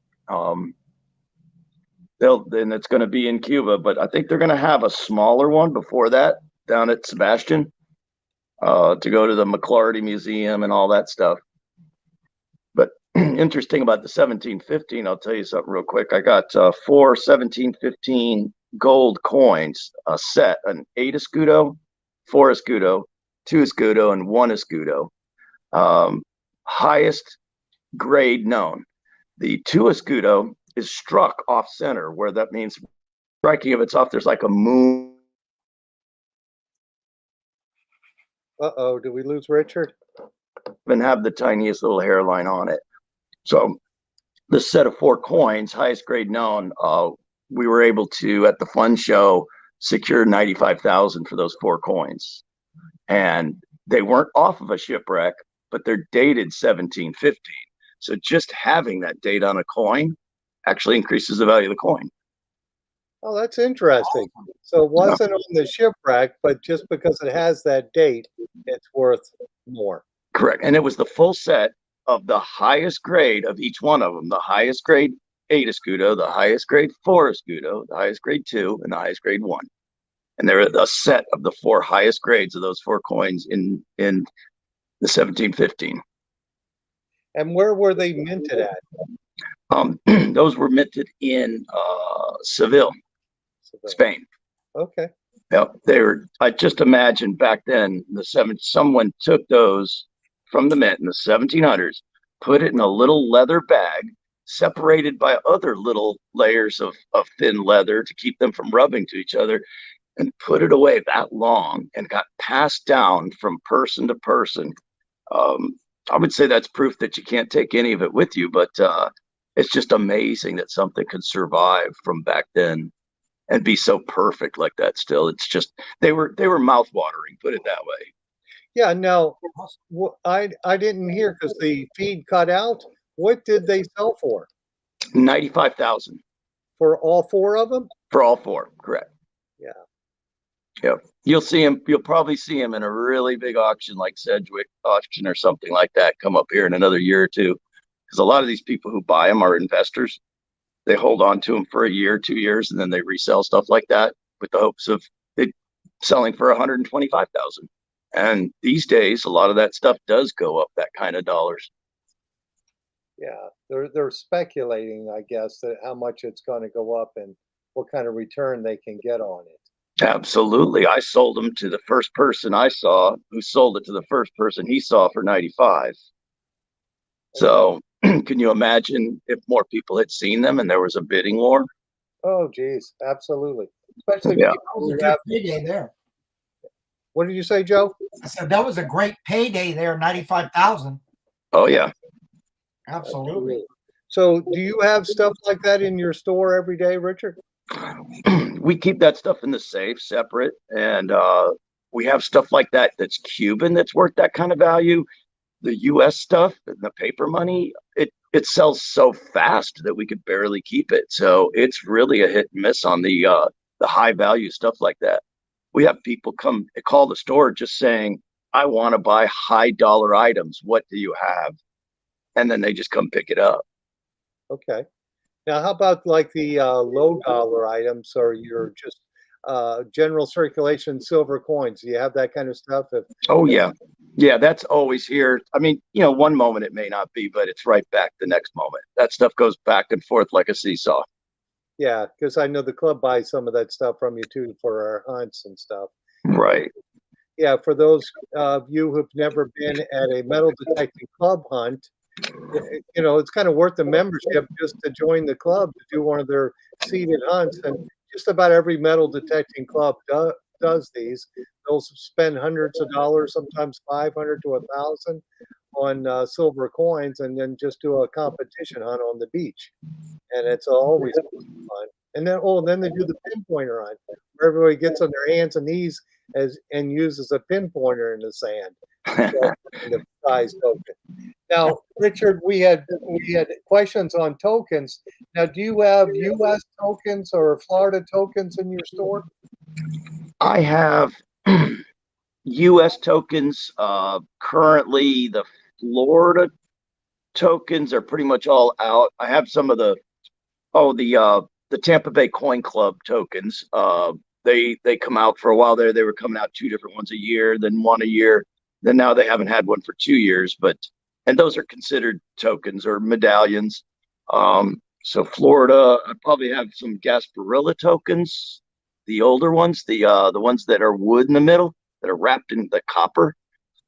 Then it's going to be in Cuba, but I think they're going to have a smaller one before that down at Sebastian to go to the McClarty Museum and all that stuff. But interesting about the 1715, I'll tell you something real quick. I got 4 1715 gold coins, a set, an 8 escudo, 4 escudo, 2 escudo, and 1 escudo. Highest grade known. The 2 escudo is struck off center, where that means striking of it's off, there's like a moon. Uh-oh, did we lose Richard? And have the tiniest little hairline on it. So the set of 4 coins, highest grade known, we were able to, at the fun show, secure 95,000 for those 4 coins. And they weren't off of a shipwreck, but they're dated 1715. So just having that date on a coin actually increases the value of the coin. Oh, that's interesting. So it wasn't on the shipwreck, but just because it has that date, it's worth more. Correct. And it was the full set of the highest grade of each one of them. The highest grade 8 escudo, the highest grade 4 escudo, the highest grade 2, and the highest grade 1. And they're a set of the 4 highest grades of those 4 coins in the 1715. And where were they minted at? Those were minted in Seville, Spain. Okay. Yep, they were. I just imagine back then someone took those from the mint in the 1700s, put it in a little leather bag, separated by other little layers of thin leather to keep them from rubbing to each other, and put it away that long, and got passed down from person to person. I would say that's proof that you can't take any of it with you, but it's just amazing that something could survive from back then and be so perfect like that still. It's just, they were mouth-watering, put it that way. Yeah, no, I didn't hear because the feed cut out. What did they sell for? 95,000. For all 4 of them? For all 4, correct. Yeah. Yep. You'll probably see him in a really big auction like Sedgwick auction or something like that come up here in another year or two. Because a lot of these people who buy them are investors. They hold on to them for a year, 2 years, and then they resell stuff like that with the hopes of it selling for 125,000. And these days, a lot of that stuff does go up that kind of dollars. Yeah, they're speculating, I guess, that how much it's going to go up and what kind of return they can get on it. Absolutely. I sold them to the first person I saw, who sold it to the first person he saw for 95. So can you imagine if more people had seen them and there was a bidding war? Oh, geez, absolutely. Especially Yeah. people who Good have. payday there. What did you say, Joe? I said that was a great payday there, 95,000. Oh, yeah. Absolutely. So do you have stuff like that in your store every day, Richard? We keep that stuff in the safe separate, and we have stuff like that that's Cuban that's worth that kind of value. The US stuff and the paper money, it sells so fast that we could barely keep it. So it's really a hit and miss on the high value stuff like that. We have people come call the store just saying, I want to buy high dollar items. What do you have? And then they just come pick it up. Okay. Now, how about like the low dollar items or your just general circulation silver coins? Do you have that kind of stuff? Oh yeah. Yeah, that's always here. I mean, one moment it may not be, but it's right back the next moment. That stuff goes back and forth like a seesaw. Yeah, because I know the club buys some of that stuff from you too for our hunts and stuff. Right. Yeah, for those of you who've never been at a metal detecting club hunt, it's kind of worth the membership just to join the club to do one of their seated hunts. And just about every metal detecting club does these. They'll spend hundreds of dollars, sometimes 500 to 1,000 on silver coins, and then just do a competition hunt on the beach. And it's always fun. And then they do the pinpointer hunt, where everybody gets on their hands and knees and uses a pinpointer in the sand. The prize token. Now, Richard, we had questions on tokens. Now, do you have U.S. tokens or Florida tokens in your store? I have U.S. tokens. Currently, the Florida tokens are pretty much all out. I have some of the Tampa Bay Coin Club tokens. They come out for a while there. They were coming out 2 different ones a year, then one a year. Then now they haven't had one for 2 years, and those are considered tokens or medallions. So Florida, I probably have some Gasparilla tokens, the older ones, the ones that are wood in the middle that are wrapped in the copper.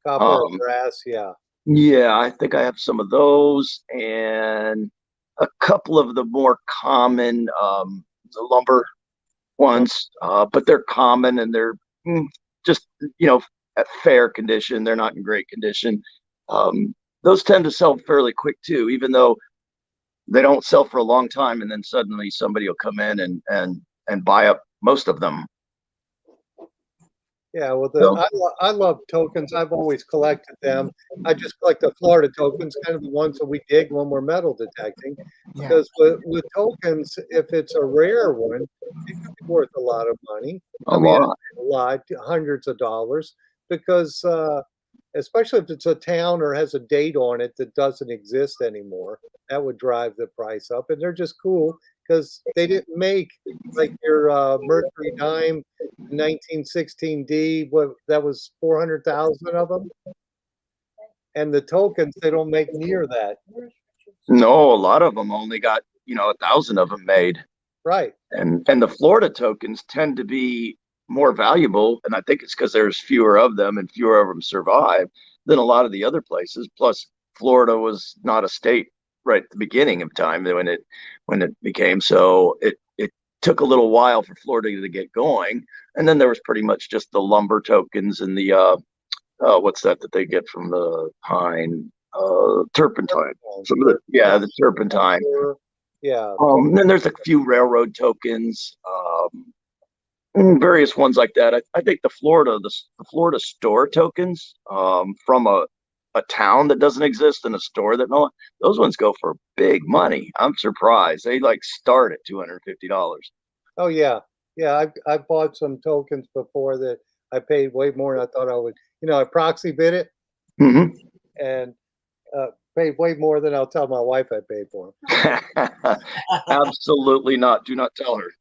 Copper and brass, yeah. Yeah, I think I have some of those and a couple of the more common the lumber ones, but they're common and they're just at fair condition. They're not in great condition. Those tend to sell fairly quick too, even though they don't sell for a long time, and then suddenly somebody will come in and buy up most of them. Yeah, well, I love tokens. I've always collected them. I just collect the Florida tokens, kind of the ones that we dig when we're metal detecting. Because with tokens, if it's a rare one, it could be worth a lot of money. A lot, hundreds of dollars. Because especially if it's a town or has a date on it that doesn't exist anymore, that would drive the price up. And they're just cool because they didn't make like your Mercury dime 1916D. That was 400,000 of them, and the tokens they don't make near that. No, a lot of them only got 1,000 of them made. Right. And the Florida tokens tend to be more valuable, and I think it's because there's fewer of them and fewer of them survive than a lot of the other places. Plus, Florida was not a state right at the beginning of time when it became. So it took a little while for Florida to get going, and then there was pretty much just the lumber tokens and the what's that they get from the pine, turpentine. Some of the turpentine. Yeah. Then there's a few railroad tokens. Various ones like that. I think the Florida store tokens from a town that doesn't exist and a store that those ones go for big money. I'm surprised they start at $250. Oh yeah, I bought some tokens before that I paid way more than I thought I would. I proxy bid it and paid way more than I'll tell my wife I paid for them. Absolutely not. Do not tell her.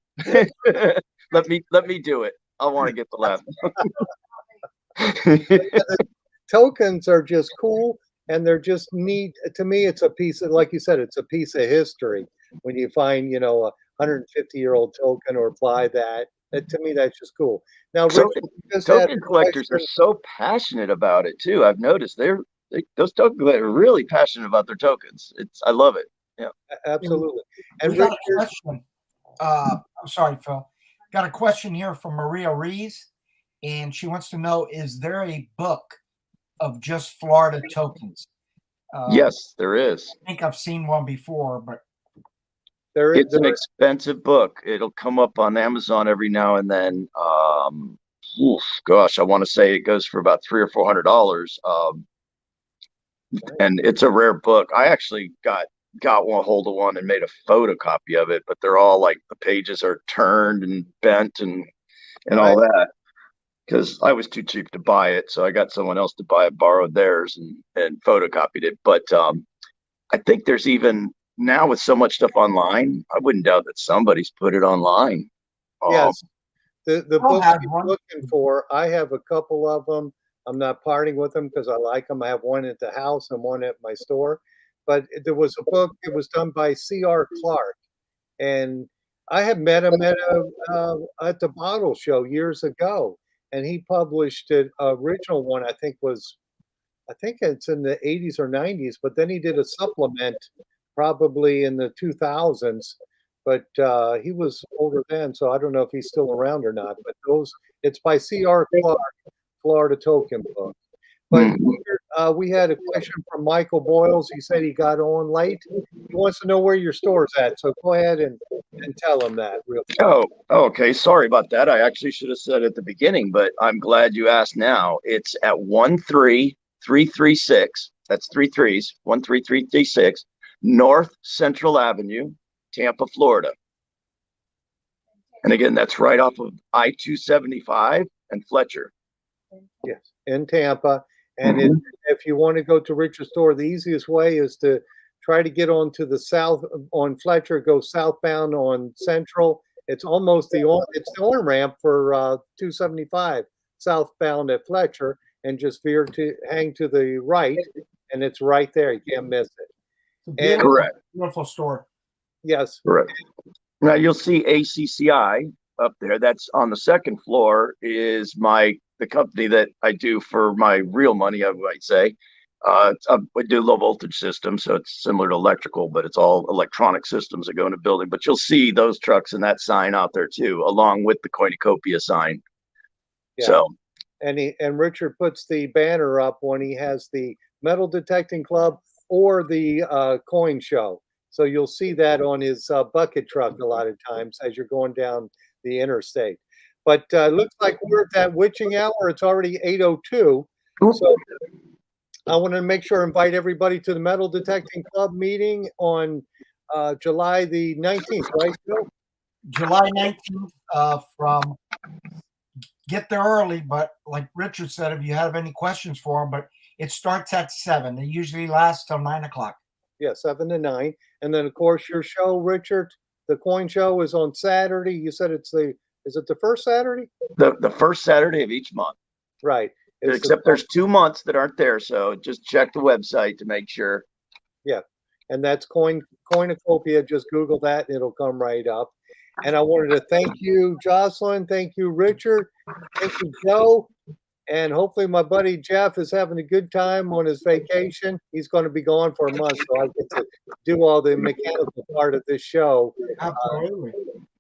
Let me do it. I want to get the laugh. Tokens are just cool and they're just neat. To me, it's a piece of, like you said, it's a piece of history. When you find, a 150-year-old token or buy that, to me, that's just cool. Now, token collectors are so passionate about it too. I've noticed those token collectors are really passionate about their tokens. I love it. Yeah, absolutely. And got a question. I'm sorry, Phil. Got a question here from Maria Rees, and she wants to know: is there a book of just Florida tokens? Yes, there is. I think I've seen one before, but It's an expensive book. It'll come up on Amazon every now and then. Gosh, I want to say it goes for about $300 or $400. And it's a rare book. I actually got hold of one and made a photocopy of it, but they're all like the pages are turned and bent and all that. Because I was too cheap to buy it, so I got someone else to buy it, borrowed theirs, and photocopied it. But I think there's even now with so much stuff online, I wouldn't doubt that somebody's put it online. Yes, the books have you're one. looking for, I have a couple of them. I'm not parting with them because I like them. I have one at the house and one at my store. But there was a book. It was done by C.R. Clarke, and I had met him at the bottle show years ago, and he published an original one. I think it's in the 80s or 90s, but then he did a supplement probably in the 2000s. But he was older then, so I don't know if he's still around or not. But it's by C.R. Clarke, Florida Token Book. But we had a question from Michael Boyles. He said he got on late. He wants to know where your store's at. So go ahead and tell him that real quick. Oh, okay. Sorry about that. I actually should have said at the beginning, but I'm glad you asked now. It's at 13336. That's 3 3s, 13336 North Central Avenue, Tampa, Florida. And again, that's right off of I-275 and Fletcher. Yes, in Tampa. And if you want to go to Richard's store, the easiest way is to try to get onto the south on Fletcher, go southbound on Central. It's almost the on ramp for 275 southbound at Fletcher, and just hang to the right, and it's right there. You can't miss it. And, correct. Beautiful store. Yes. Correct. Now you'll see ACCI up there. That's on the second floor. Is the company that I do for my real money, I might say. We do low voltage systems, so it's similar to electrical, but it's all electronic systems that go in a building. But you'll see those trucks and that sign out there too, along with the Coinacopia sign. Yeah. So, and Richard puts the banner up when he has the metal detecting club or the coin show. So you'll see that on his bucket truck a lot of times as you're going down the interstate. But looks like we're at that witching hour. It's already 8:02. So I want to make sure invite everybody to the Metal Detecting Club meeting on July the 19th, right, Bill? July 19th from get there early, but like Richard said, if you have any questions for them, but it starts at 7. It usually lasts till 9 o'clock. Yeah, 7 to 9. And then, of course, your show, Richard, the coin show is on Saturday. You said is it the first Saturday? The first Saturday of each month. Right. Except there's 2 months that aren't there, so just check the website to make sure. Yeah, and that's Coinacopia. Just Google that, and it'll come right up. And I wanted to thank you, Jocelyn. Thank you, Richard. Thank you, Joe. And hopefully my buddy Jeff is having a good time on his vacation. He's going to be gone for a month, so I get to do all the mechanical part of this show. Absolutely.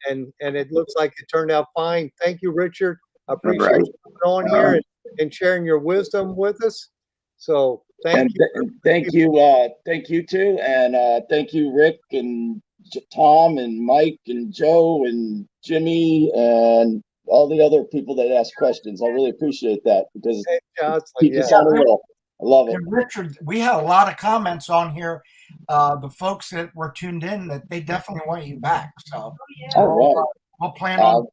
And it looks like it turned out fine. Thank you, Richard. I appreciate you coming on here and sharing your wisdom with us. So thank you. Thank you too. And thank you, Rick and Tom and Mike and Joe and Jimmy and all the other people that ask questions. I really appreciate that because keep us on the roll. I love it. And Richard, we had a lot of comments on here. The folks that were tuned in that they definitely want you back. So we'll plan on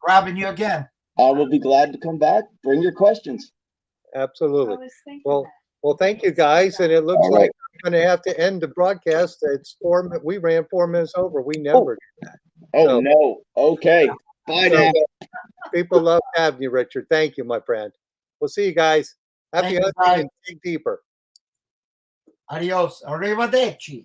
grabbing you again. I will be glad to come back. Bring your questions. Absolutely. Well, thank you guys. And it looks like I'm going to have to end the broadcast. We ran 4 minutes over. We never did that. Oh, no. Okay. Bye now. People love having you, Richard. Thank you, my friend. We'll see you guys. Happy hunting and dig deeper. Adios. Arrivederci.